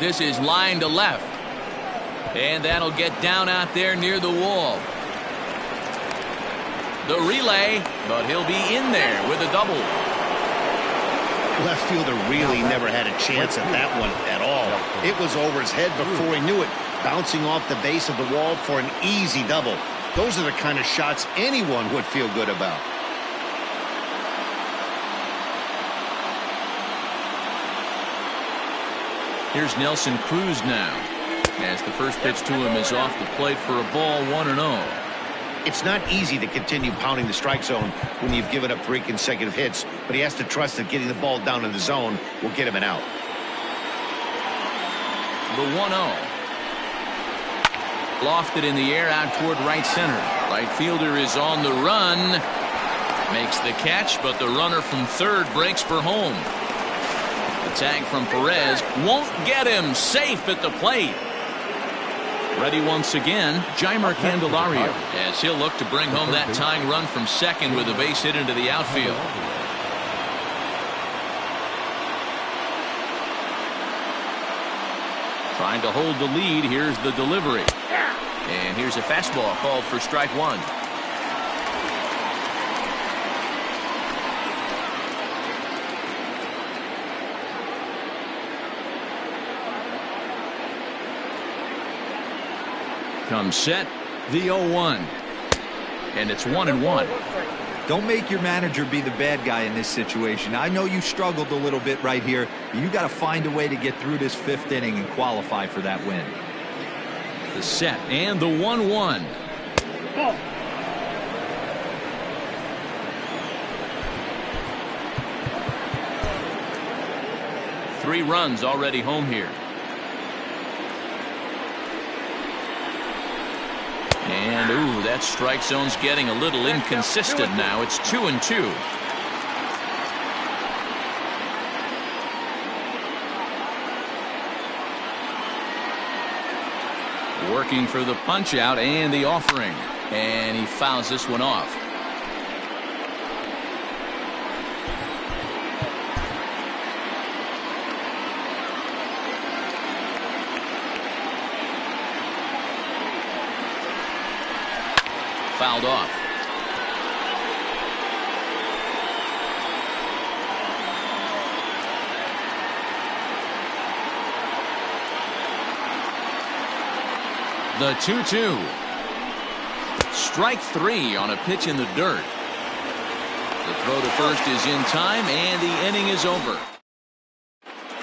This is line to left, and that'll get down out there near the wall. The relay, but he'll be in there with a double. Left fielder really never had a chance at that one at all. It was over his head before he knew it, bouncing off the base of the wall for an easy double. Those are the kind of shots anyone would feel good about. Here's Nelson Cruz now, as the first pitch to him is off the plate for a ball, 1-0. It's not easy to continue pounding the strike zone when you've given up 3 consecutive hits, but he has to trust that getting the ball down in the zone will get him an out. The 1-0. Lofted in the air out toward right center. Right fielder is on the run. Makes the catch, but the runner from third breaks for home. The tag from Perez won't get him. Safe at the plate. Ready once again, Jeimer Candelario, as he'll look to bring home that tying run from second with a base hit into the outfield. Trying to hold the lead. Here's the delivery. And here's a fastball called for strike one. Comes set, the 0-1. And it's 1-1. Don't make your manager be the bad guy in this situation. I know you struggled a little bit right here. You got to find a way to get through this fifth inning and qualify for that win. The set and the 1-1. Three runs already home here. And ooh, that strike zone's getting a little inconsistent now. It's 2-2. Working for the punch out and the offering. And he fouls this one off. Fouled off. The 2-2. Strike three on a pitch in the dirt. The throw to first is in time, and the inning is over.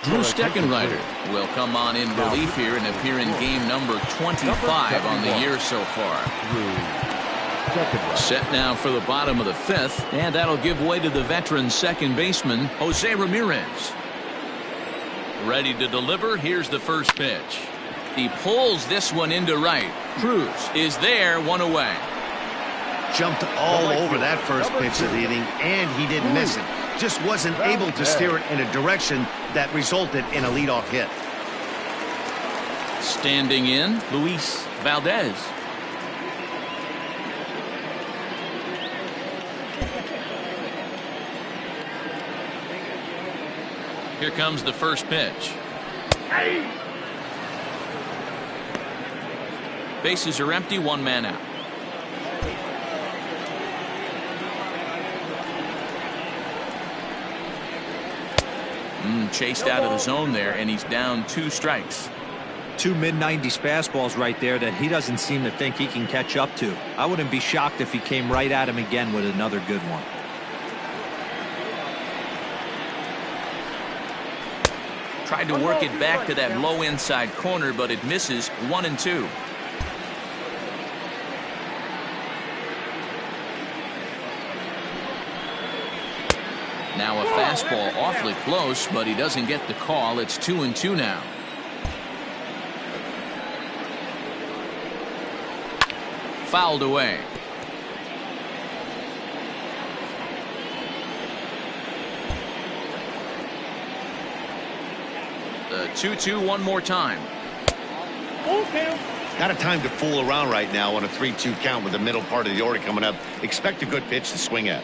Drew Steckenrider will come on in relief here and appear in game number 25 on the year so far. Set now for the bottom of the fifth, and that'll give way to the veteran second baseman, Jose Ramirez. Ready to deliver. Here's the first pitch. He pulls this one into right. Cruz is there, one away. Jumped all over that first pitch of the inning, and he didn't miss it. Just wasn't able to steer it in a direction that resulted in a leadoff hit. Standing in, Luis Valdez. Here comes the first pitch. Bases are empty, one man out. Chased out of the zone there, and he's down 2 strikes. 2 mid-90s fastballs right there that he doesn't seem to think he can catch up to. I wouldn't be shocked if he came right at him again with another good one. Tried to work it back to that low inside corner, but it misses. 1-2. Now a fastball awfully close, but he doesn't get the call. It's 2-2 now. Fouled away. The 2-2 one more time. Got a time to fool around right now on a 3-2 count with the middle part of the order coming up. Expect a good pitch to swing at.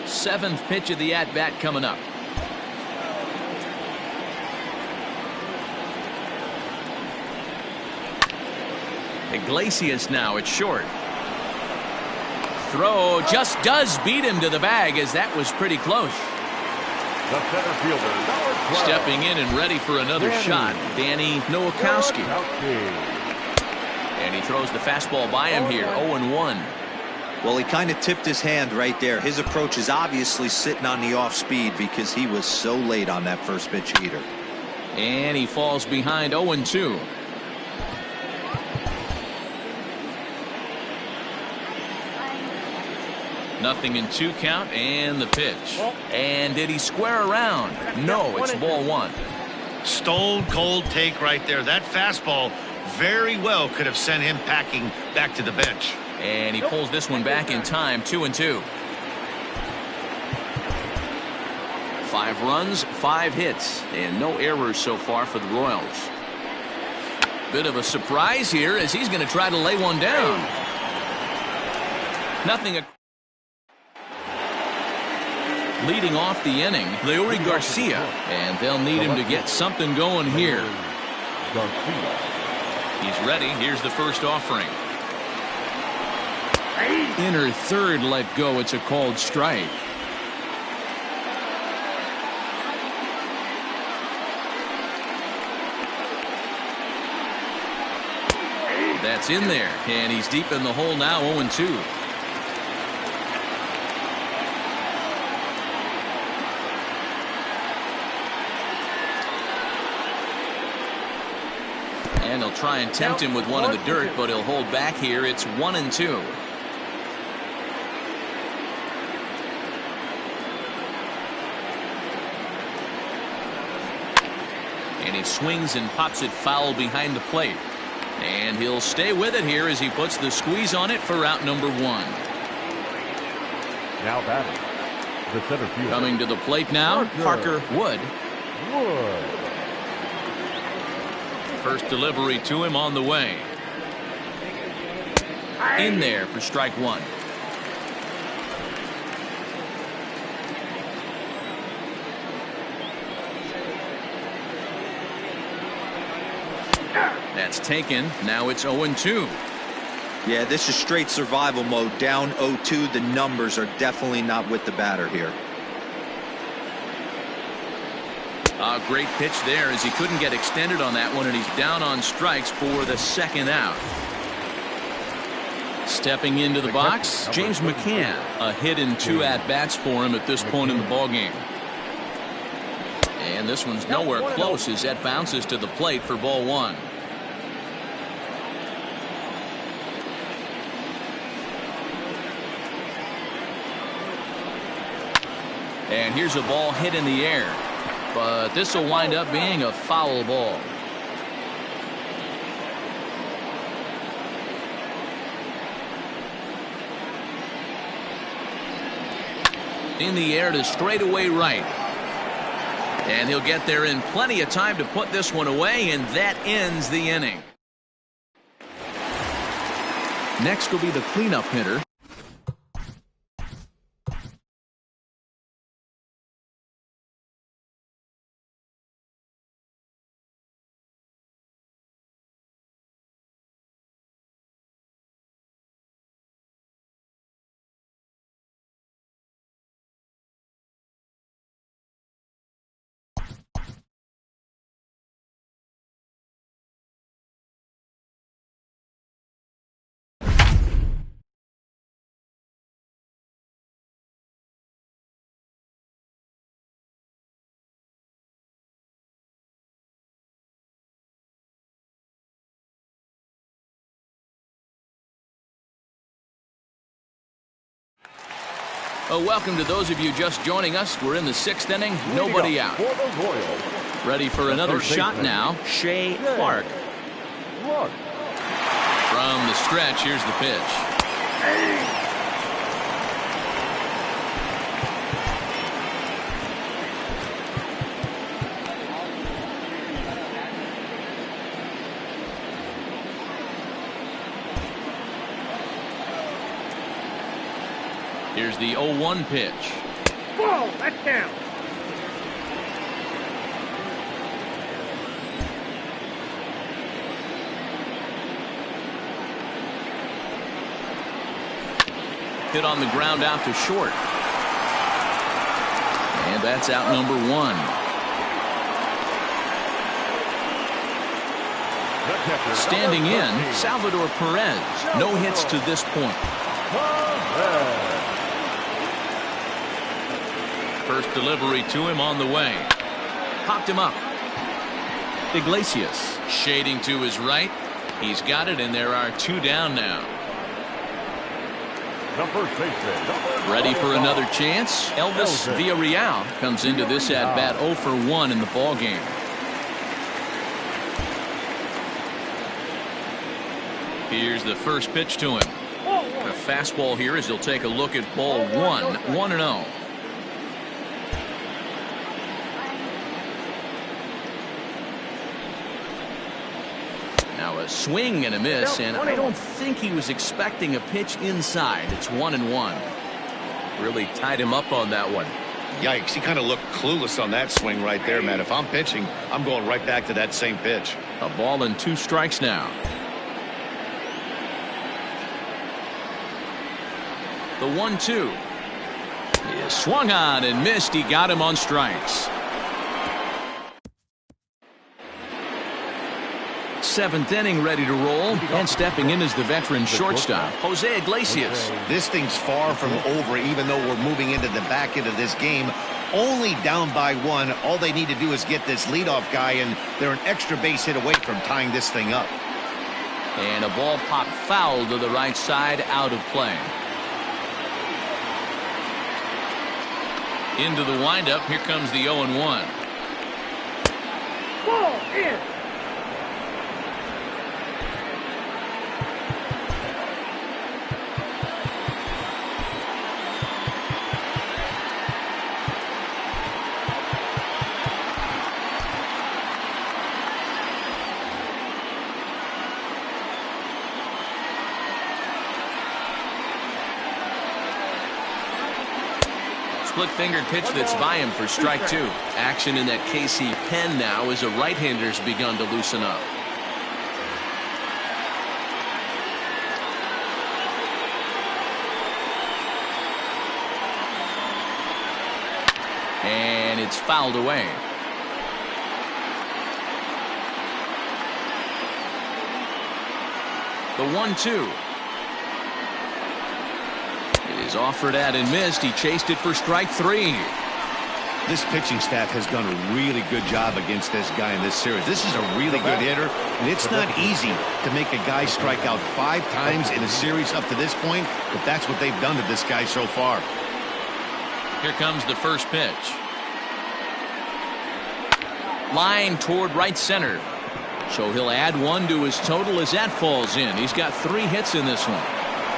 7th pitch of the at-bat coming up. Iglesias now at short. Throw just does beat him to the bag, as that was pretty close. The center fielder, number 12. Stepping in and ready for another shot, Danny Nowakowski. And he throws the fastball by him here, 0-1. Well, he kind of tipped his hand right there. His approach is obviously sitting on the off speed because he was so late on that first pitch heater. And he falls behind 0-2. Nothing in 2 count, and the pitch. And did he square around? No, it's ball 1. Stone cold take right there. That fastball very well could have sent him packing back to the bench. And he pulls this one back in time, 2-2. 5 runs, 5 hits, and no errors so far for the Royals. Bit of a surprise here as he's going to try to lay one down. Nothing. Leading off the inning, Leury Garcia, and they'll need him to get something going here. He's ready. Here's the first offering. Inner third let go. It's a called strike. That's in there, and he's deep in the hole now, 0-2. And he'll try and tempt him with one in the dirt, but he'll hold back here. It's 1-2. And he swings and pops it foul behind the plate. And he'll stay with it here as he puts the squeeze on it for out number 1. Now batting, the center fielder. Coming to the plate now, Parker Wood. First delivery to him on the way. In there for strike 1. That's taken. Now it's 0-2. Yeah, this is straight survival mode. Down 0-2. The numbers are definitely not with the batter here. A great pitch there as he couldn't get extended on that one, and he's down on strikes for the second out. Stepping into the box, James McCann. A hit in 2 at-bats for him at this point in the ballgame. And this one's nowhere close as that bounces to the plate for ball 1. And here's a ball hit in the air. But this will wind up being a foul ball. In the air to straightaway right. And he'll get there in plenty of time to put this one away, and that ends the inning. Next will be the cleanup hitter. Welcome to those of you just joining us. We're in the 6th inning. Nobody out. Ready for another shot now. Shea Clark. From the stretch, here's the pitch. Here's the 0-1 pitch. Whoa, that's down. Hit on the ground out to short. And that's out number 1. Standing in, Salvador Perez. No hits to this point. First delivery to him on the way. Popped him up. Iglesias shading to his right. He's got it, and there are 2 down now. Ready for another chance. Elvis Villarreal comes into this at bat 0 for 1 in the ball game. Here's the first pitch to him. A fastball here as he'll take a look at ball 1. 1-0. A swing and a miss, and I don't think he was expecting a pitch inside. It's 1-1. Really tied him up on that one. Yikes, he kind of looked clueless on that swing right there, man. If I'm pitching, I'm going right back to that same pitch. A ball and 2 strikes now. The 1-2 is swung on and missed. He got him on strikes. 7th inning ready to roll, and stepping in is the veteran shortstop, Jose Iglesias. This thing's far from over, even though we're moving into the back end of this game. Only down by 1. All they need to do is get this leadoff guy, and they're an extra base hit away from tying this thing up. And a ball popped foul to the right side, out of play. Into the windup, here comes the 0-1. Ball in. Split-fingered pitch that's by him for strike 2. Action in that KC pen now as a right-hander's begun to loosen up. And it's fouled away. The 1-2. Is offered at and missed. He chased it for strike 3. This pitching staff has done a really good job against this guy in this series. This is a really good hitter, and it's not easy to make a guy strike out 5 times in a series up to this point, but that's what they've done to this guy so far. Here comes the first pitch. Line toward right center. So he'll add 1 to his total as that falls in. He's got 3 hits in this one.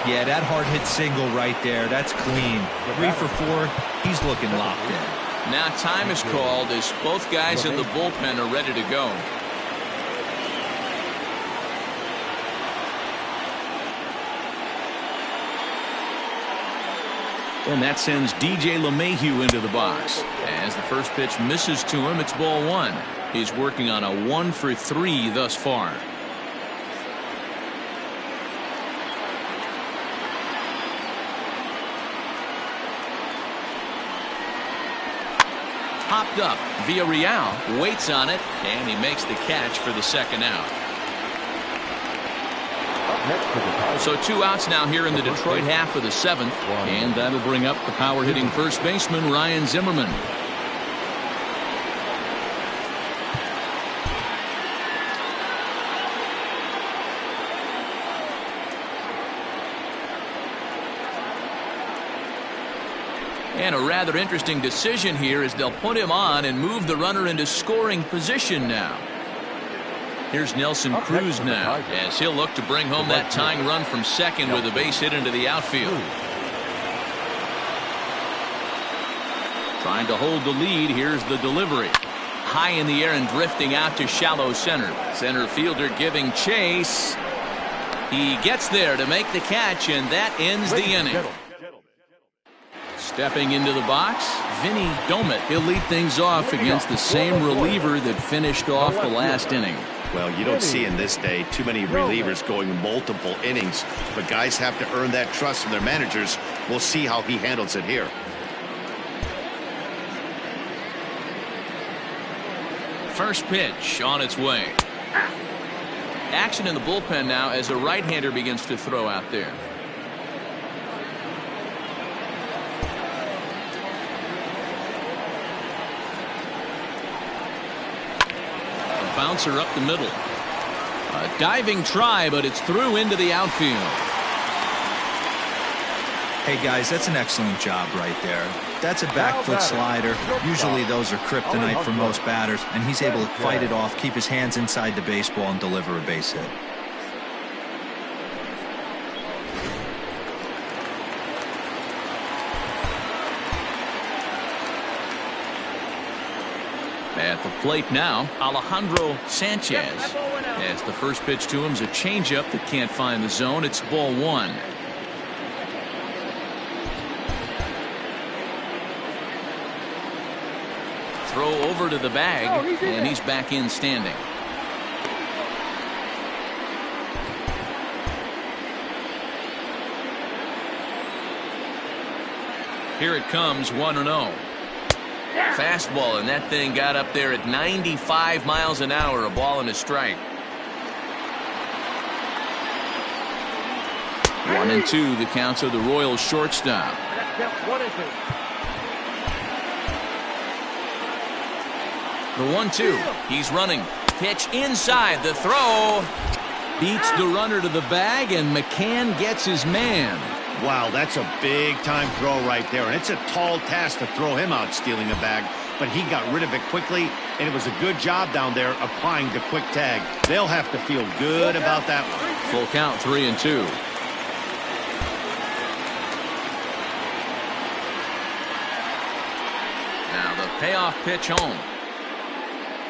Yeah, that hard hit single right there. That's clean. 3 for 4. He's looking locked in. Now time is called as both guys in the bullpen are ready to go. And that sends DJ LeMahieu into the box. As the first pitch misses to him, it's ball 1. He's working on a 1 for 3 thus far. Popped up. Villarreal waits on it, and he makes the catch for the second out. So 2 outs now here in the Detroit half of the 7th, and that'll bring up the power-hitting first baseman Ryan Zimmerman. And a rather interesting decision here as they'll put him on and move the runner into scoring position now. Here's Nelson Cruz now as he'll look to bring home that tying run from second with a base hit into the outfield. Trying to hold the lead. Here's the delivery. High in the air and drifting out to shallow center. Center fielder giving chase. He gets there to make the catch, and that ends the inning. Stepping into the box, Vinny Domet. He'll lead things off against the same reliever that finished off the last inning. Well, you don't see in this day too many relievers going multiple innings, but guys have to earn that trust from their managers. We'll see how he handles it here. First pitch on its way. Action in the bullpen now as a right-hander begins to throw out there. Bouncer up the middle. A diving try, but it's through into the outfield. Hey guys, that's an excellent job right there. That's a back foot slider. Usually those are kryptonite for most batters, and he's able to fight it off, keep his hands inside the baseball, and deliver a base hit. At the plate now, Alejandro Sanchez. As the first pitch to him is a changeup that can't find the zone. It's ball one. Throw over to the bag, and he's back in standing. Here it comes, 1-0. Fastball, and that thing got up there at 95 miles an hour, a ball and a strike. 1-2, the count of the Royals shortstop. The 1-2, he's running. Pitch inside, the throw. Beats the runner to the bag, and McCann gets his man. Wow, that's a big-time throw right there, and it's a tall task to throw him out stealing a bag, but he got rid of it quickly, and it was a good job down there applying the quick tag. They'll have to feel good about that one. Full count, 3-2. Now the payoff pitch home.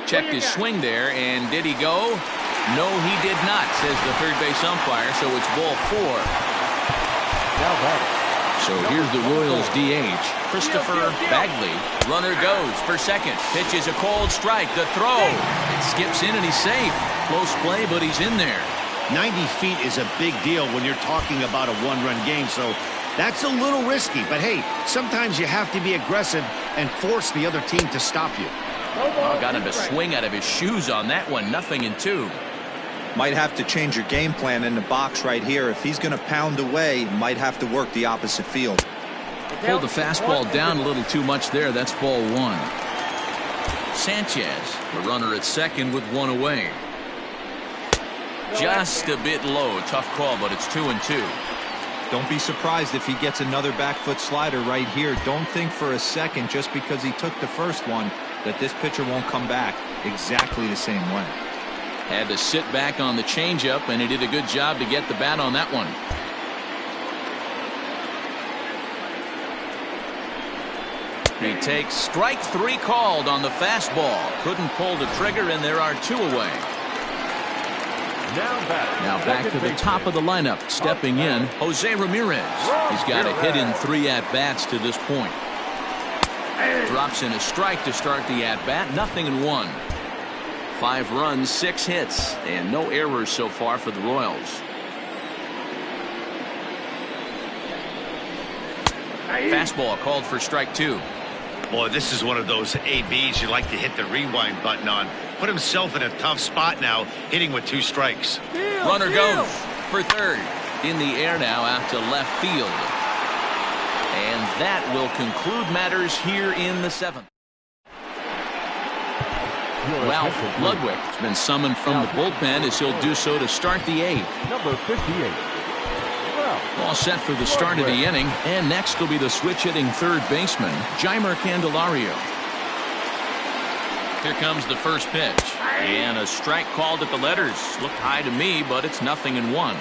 Checked his swing there, and did he go? No, he did not, says the third base umpire, so it's ball four. So here's the Royals DH, Christopher Bagley. Runner goes for second. Pitch is a cold strike. The throw. It skips in and he's safe. Close play, but he's in there. 90 feet is a big deal when you're talking about a one-run game, so that's a little risky. But hey, sometimes you have to be aggressive and force the other team to stop you. Oh, got him to swing out of his shoes on that one. 0-2. Might have to change your game plan in the box right here. If he's going to pound away, might have to work the opposite field. Pulled the fastball down a little too much there. That's ball one. Sanchez, the runner at second with one away. Just a bit low. Tough call, but it's 2-2. Don't be surprised if he gets another back foot slider right here. Don't think for a second, just because he took the first one, that this pitcher won't come back exactly the same way. Had to sit back on the changeup, and he did a good job to get the bat on that one. He takes strike three called on the fastball. Couldn't pull the trigger, and there are two away. Now back to the top of the lineup. Stepping in, Jose Ramirez. He's got a hit in 3 at-bats to this point. Drops in a strike to start the at-bat. 0-1. 5 runs, 6 hits, and no errors so far for the Royals. Fastball called for strike 2. Boy, this is one of those ABs you like to hit the rewind button on. Put himself in a tough spot now, hitting with 2 strikes. Runner goes for third. In the air now out to left field. And that will conclude matters here in the 7th. Ralph Ludwig has been summoned from the bullpen as he'll do so to start the 8th. Number 58. All set for the start of the inning, and next will be the switch-hitting third baseman, Jeimer Candelario. Here comes the first pitch, and a strike called at the letters. Looked high to me, but it's 0-1.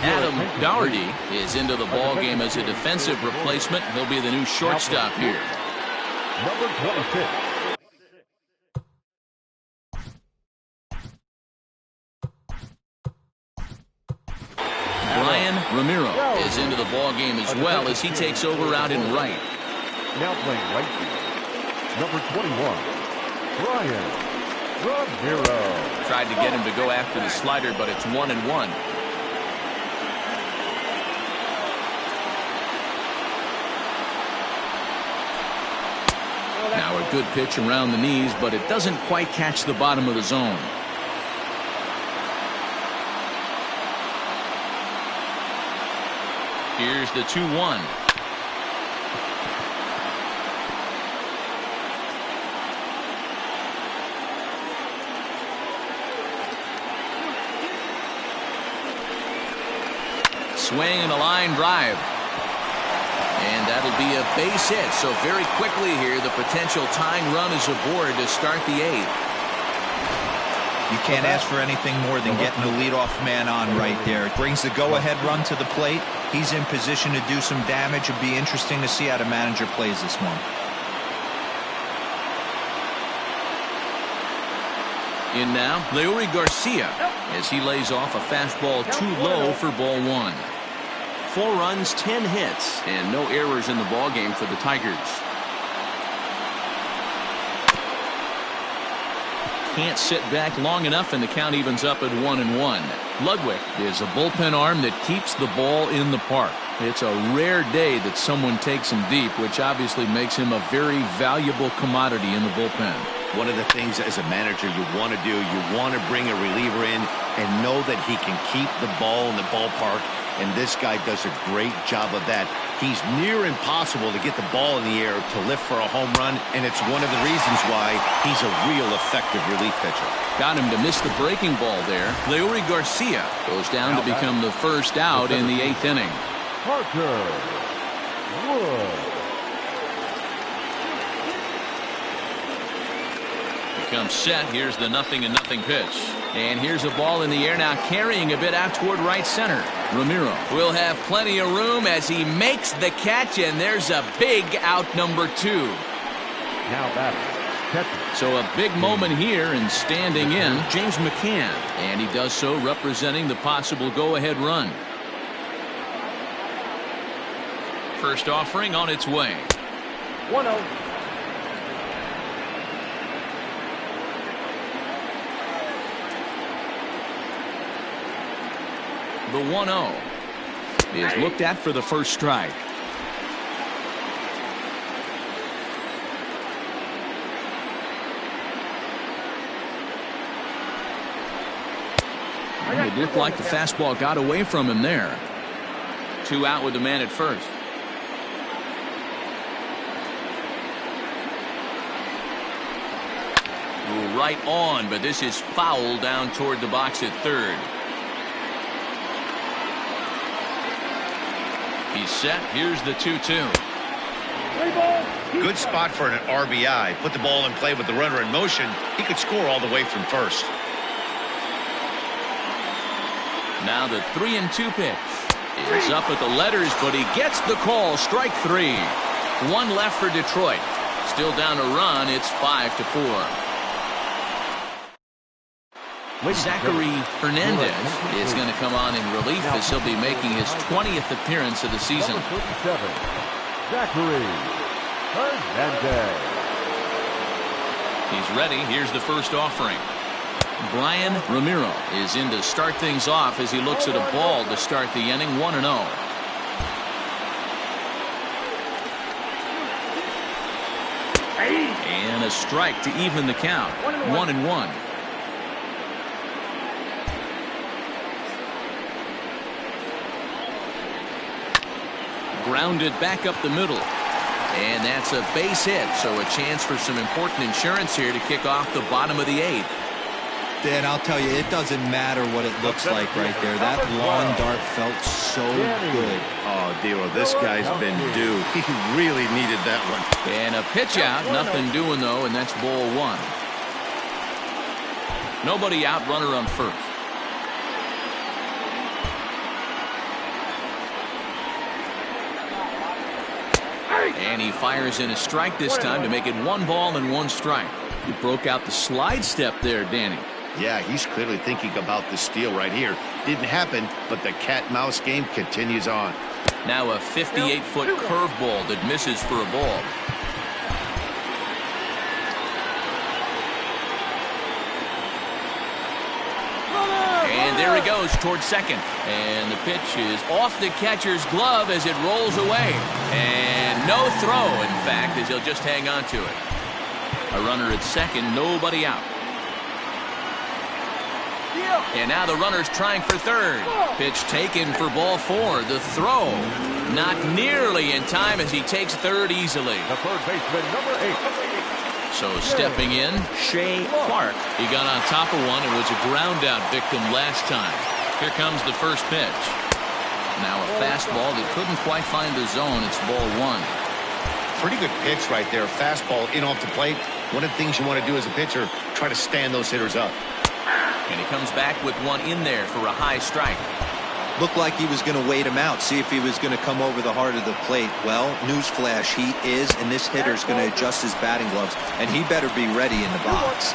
Adam Doherty is into the ballgame as a defensive replacement. He'll be the new shortstop here. Number 26. Brian Ramiro is into the ballgame as well as he takes over out in right. Now playing right field. Number 21. Brian Ramiro. Tried to get him to go after the slider, but it's 1-1. good pitch around the knees, but it doesn't quite catch the bottom of the zone. Here's the 2-1. Swing and a line drive. And that'll be a base hit. So very quickly here, the potential tying run is aboard to start the 8th. You can't ask for anything more than getting the leadoff man on right there. It brings the go-ahead run to the plate. He's in position to do some damage. It'll be interesting to see how the manager plays this one. In now, Leury Garcia, as he lays off a fastball too low for ball 1. 4 runs, 10 hits, and no errors in the ballgame for the Tigers. Can't sit back long enough, and the count evens up at 1-1. Ludwig is a bullpen arm that keeps the ball in the park. It's a rare day that someone takes him deep, which obviously makes him a very valuable commodity in the bullpen. One of the things as a manager you want to do, you want to bring a reliever in and know that he can keep the ball in the ballpark, and this guy does a great job of that. He's near impossible to get the ball in the air to lift for a home run, and it's one of the reasons why he's a real effective relief pitcher. Got him to miss the breaking ball there. Leury Garcia goes down to become the first out in the 8th inning. Parker Wood. Comes set. Here's the 0-0 pitch. And here's a ball in the air now, carrying a bit out toward right center. Ramiro will have plenty of room as he makes the catch, and there's a big out, number 2. Now batter. So a big moment here, and standing in, James McCann. And he does so representing the possible go-ahead run. First offering on its way. 1-0. The 1-0 is looked at for the first strike. It looked like the fastball got away from him there. 2 out with the man at first. Right on, but this is foul down toward the box at third. He's set. Here's the 2-2. Good spot for an RBI. Put the ball in play with the runner in motion. He could score all the way from first. Now the 3-2 pitch is up at the letters, but he gets the call. Strike 3. 1 left for Detroit. Still down a run. It's 5-4. Zachary Hernandez is going to come on in relief as he'll be making his 20th appearance of the season. Zachary Hernandez. He's ready. Here's the first offering. Brian Ramiro is in to start things off as he looks at a ball to start the inning. 1-0. And a strike to even the count. 1-1. Grounded back up the middle. And that's a base hit, so a chance for some important insurance here to kick off the bottom of the 8th. Dan, I'll tell you, it doesn't matter what it looks like right there. That lawn dart felt so good. Oh, Dero, this guy's been due. He really needed that one. And a pitch out, nothing doing though, and that's ball 1. Nobody out, runner on first. And he fires in a strike this time to make it 1 ball and 1 strike. He broke out the slide step there, Danny. Yeah, he's clearly thinking about the steal right here. Didn't happen, but the cat-mouse game continues on. Now a 58-foot curveball that misses for a ball. And there he goes towards second. And the pitch is off the catcher's glove as it rolls away. And no throw, in fact, as he'll just hang on to it. A runner at second, nobody out. And now the runner's trying for third. Pitch taken for ball 4. The throw not nearly in time as he takes third easily. The third baseman, number 8. So stepping in, Shea Clark. He got on top of one and was a ground out victim last time. Here comes the first pitch. Now a fastball that couldn't quite find the zone. It's ball 1. Pretty good pitch right there. Fastball in off the plate. One of the things you want to do as a pitcher, try to stand those hitters up. And he comes back with one in there for a high strike. Looked like he was going to wait him out, see if he was going to come over the heart of the plate. Well, newsflash, he is, and this hitter's going to adjust his batting gloves, and he better be ready in the box.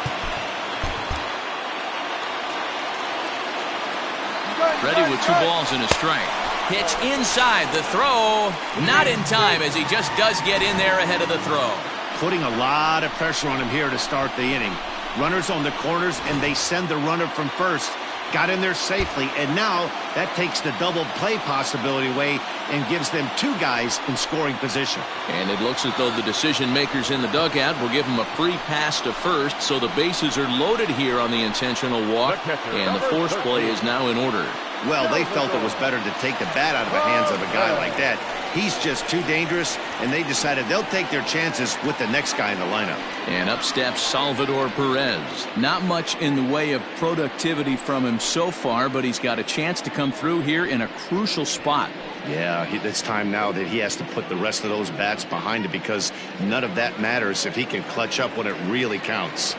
Ready with 2 balls and a strike. Pitch inside, the throw not in time as he just does get in there ahead of the throw. Putting a lot of pressure on him here to start the inning. Runners on the corners, and they send the runner from first. Got in there safely, and now that takes the double play possibility away and gives them 2 guys in scoring position. And it looks as though the decision makers in the dugout will give him a free pass to first, so the bases are loaded here on the intentional walk, and the force play is now in order. Well, they felt it was better to take the bat out of the hands of a guy like that. He's just too dangerous, and they decided they'll take their chances with the next guy in the lineup. And up steps Salvador Perez. Not much in the way of productivity from him so far, but he's got a chance to come through here in a crucial spot. Yeah, it's time now that he has to put the rest of those bats behind it, because none of that matters if he can clutch up when it really counts.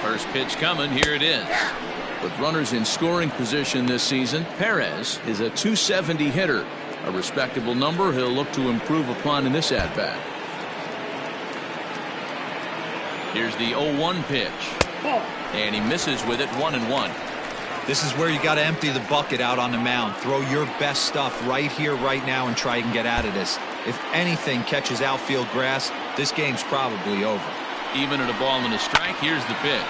First pitch coming, here it is. With runners in scoring position this season, Perez is a .270 hitter. A respectable number he'll look to improve upon in this at-bat. Here's the 0-1 pitch. And he misses with it, 1-1. This is where you got to empty the bucket out on the mound. Throw your best stuff right here, right now, and try and get out of this. If anything catches outfield grass, this game's probably over. Even at a ball and a strike, here's the pitch.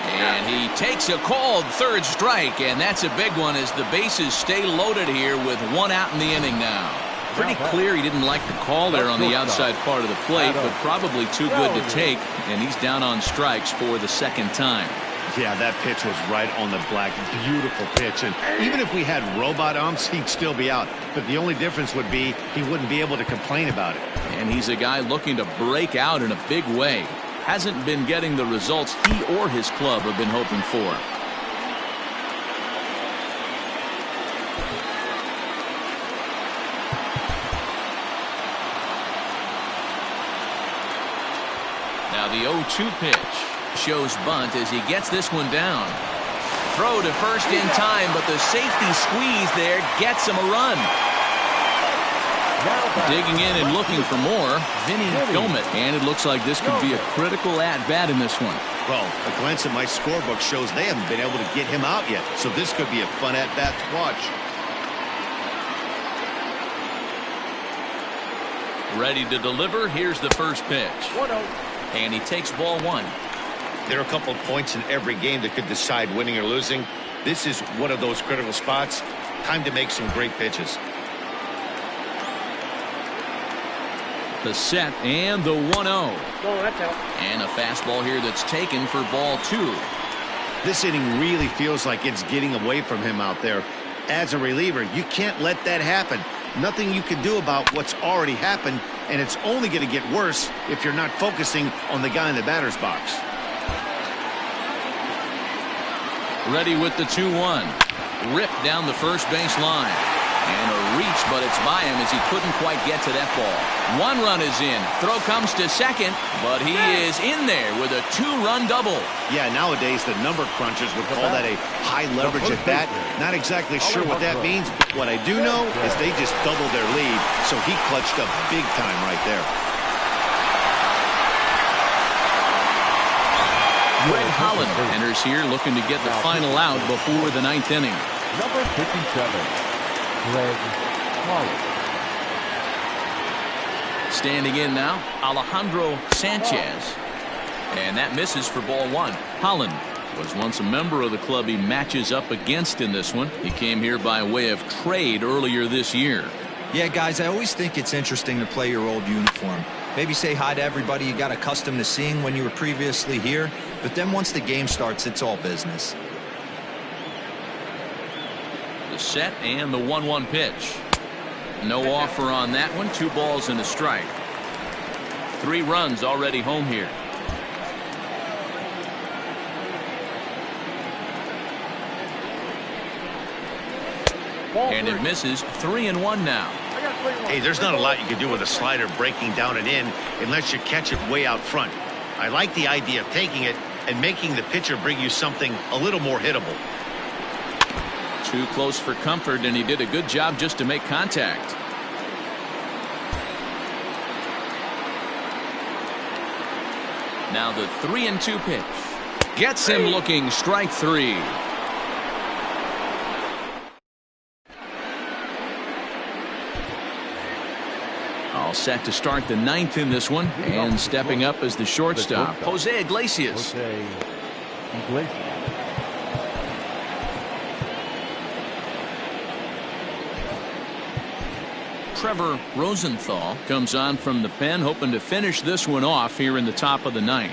And he takes a called third strike, and that's a big one as the bases stay loaded here with 1 out in the inning now. Pretty clear he didn't like the call there on the outside part of the plate, but probably too good to take, and he's down on strikes for the second time. Yeah, that pitch was right on the black. Beautiful pitch. And even if we had robot umps, he'd still be out. But the only difference would be he wouldn't be able to complain about it. And he's a guy looking to break out in a big way. Hasn't been getting the results he or his club have been hoping for. Now the 0-2 pitch. Shows bunt as he gets this one down. Throw to first in time, but the safety squeeze there gets him a run. Digging in and looking for more, Vinny Gomez. And it looks like this could be a critical at-bat in this one. Well, a glance at my scorebook shows they haven't been able to get him out yet, so this could be a fun at-bat to watch. Ready to deliver. Here's the first pitch. And he takes ball 1. There are a couple of points in every game that could decide winning or losing. This is one of those critical spots. Time to make some great pitches. The set and the 1-0. And a fastball here that's taken for ball 2. This inning really feels like it's getting away from him out there. As a reliever, you can't let that happen. Nothing you can do about what's already happened, and it's only going to get worse if you're not focusing on the guy in the batter's box. Ready with the 2-1. Ripped down the first base line. And a reach, but it's by him as he couldn't quite get to that ball. 1 run is in. Throw comes to second, but he is in there with a 2-run double. Yeah, nowadays the number crunchers would call that a high leverage at bat. Not exactly sure what that means, but what I do know is they just doubled their lead, so he clutched up big time right there. Greg Holland enters here looking to get the final out before the 9th inning. Number 57, Greg Holland. Standing in now, Alejandro Sanchez. And that misses for ball one. Holland was once a member of the club he matches up against in this one. He came here by way of trade earlier this year. Yeah, guys, I always think it's interesting to play your old uniform. Maybe say hi to everybody you got accustomed to seeing when you were previously here. But then once the game starts, it's all business. The set and the 1-1 pitch. No offer on that one. 2 balls and a strike. 3 runs already home here. And it misses. 3-1 now. Hey, there's not a lot you can do with a slider breaking down and in unless you catch it way out front. I like the idea of taking it and making the pitcher bring you something a little more hittable. Too close for comfort, and he did a good job just to make contact. Now the 3-2 pitch. Gets him looking. Strike 3. All set to start the 9th in this one, and stepping up as the shortstop, Jose Iglesias. Trevor Rosenthal comes on from the pen, hoping to finish this one off here in the top of the 9th.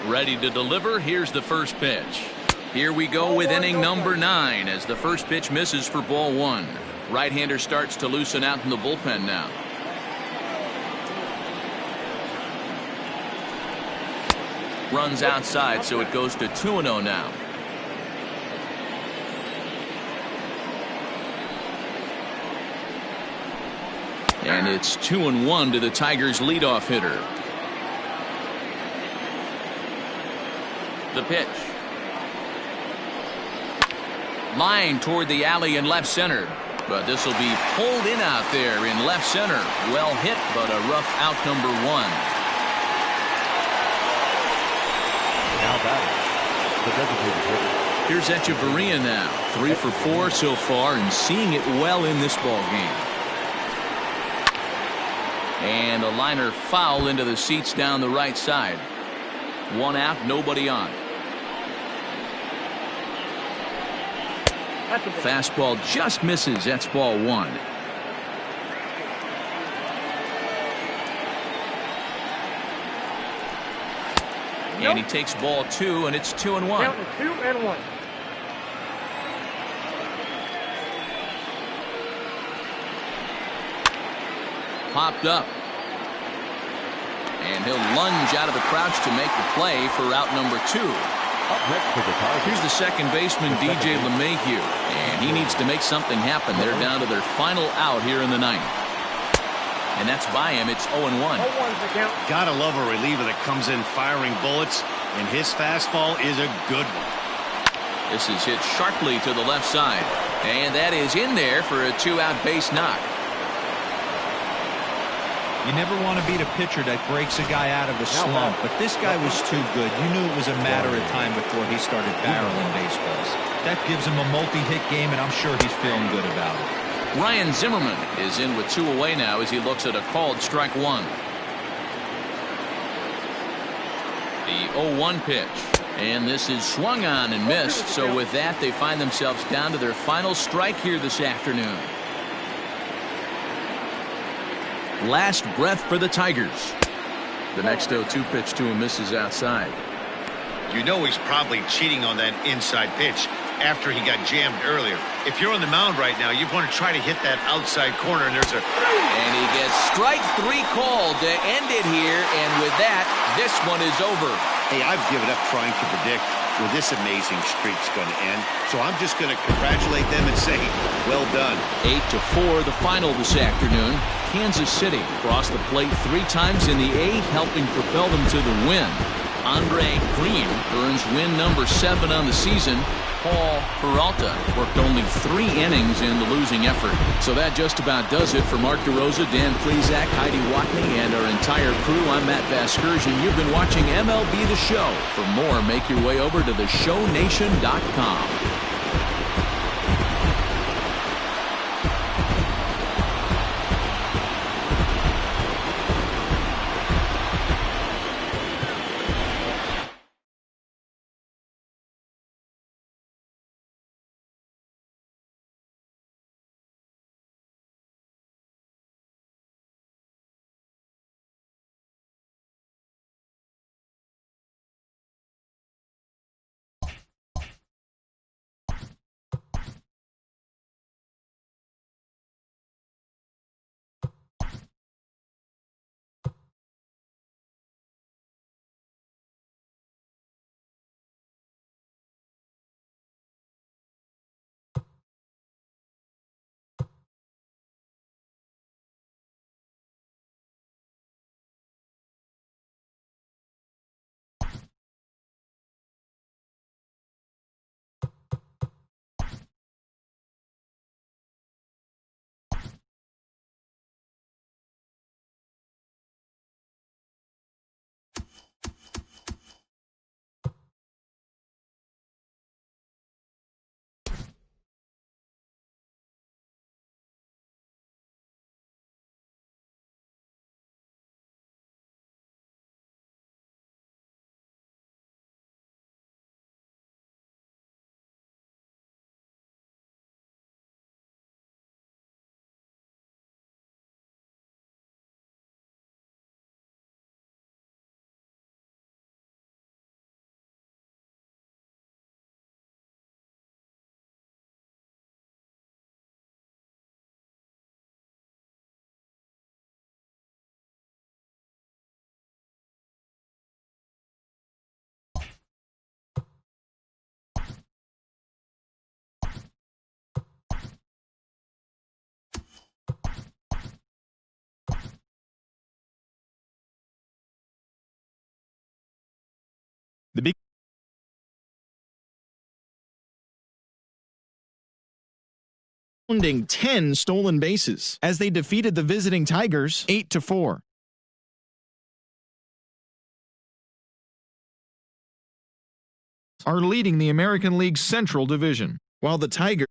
Ready to deliver. Here's the first pitch. Here we go with inning number 9 as the first pitch misses for ball 1. Right-hander starts to loosen out in the bullpen now. Runs outside, so it goes to 2-0 now. And it's 2-1 to the Tigers' leadoff hitter. The pitch. Line toward the alley in left center. But this will be pulled in out there in left center. Well hit, but a rough out number 1. Now batting, the designated hitter. Here's Echeverria now. 3 for 4 so far and seeing it well in this ball game. And a liner foul into the seats down the right side. 1 out, nobody on. Fastball just misses. That's ball 1. And he takes ball 2, and it's 2-1. Count is 2-1. Popped up. And he'll lunge out of the crouch to make the play for out number 2. Up next for the Tigers. Here's the second baseman, DJ LeMahieu, and he needs to make something happen. They're down to their final out here in the 9th. And that's by him. It's 0-1. 0-1's the count. Gotta love a reliever that comes in firing bullets, and his fastball is a good one. This is hit sharply to the left side, and that is in there for a 2-out base knock. You never want to beat a pitcher that breaks a guy out of a slump, but this guy was too good. You knew it was a matter of time before he started barreling baseballs. That gives him a multi-hit game, and I'm sure he's feeling good about it. Ryan Zimmerman is in with 2 away now as he looks at a called strike 1. The 0-1 pitch, and this is swung on and missed. So with that, they find themselves down to their final strike here this afternoon. Last breath for the Tigers. The next 0-2 pitch to him misses outside. You know he's probably cheating on that inside pitch after he got jammed earlier. If you're on the mound right now, you want to try to hit that outside corner, and there's a... And he gets strike 3 called to end it here, and with that, this one is over. Hey, I've given up trying to predict where this amazing streak's going to end, so I'm just going to congratulate them and say, well done. 8-4 the final this afternoon. Kansas City crossed the plate 3 times in the 8th, helping propel them to the win. Andre Green earns win number 7 on the season. Paul Peralta worked only 3 innings in the losing effort. So that just about does it for Mark DeRosa, Dan Plezak, Heidi Watney, and our entire crew. I'm Matt Vasgersian. You've been watching MLB The Show. For more, make your way over to theshownation.com. The big 10 stolen bases as they defeated the visiting Tigers 8-4. Are leading the American League Central Division, while the Tigers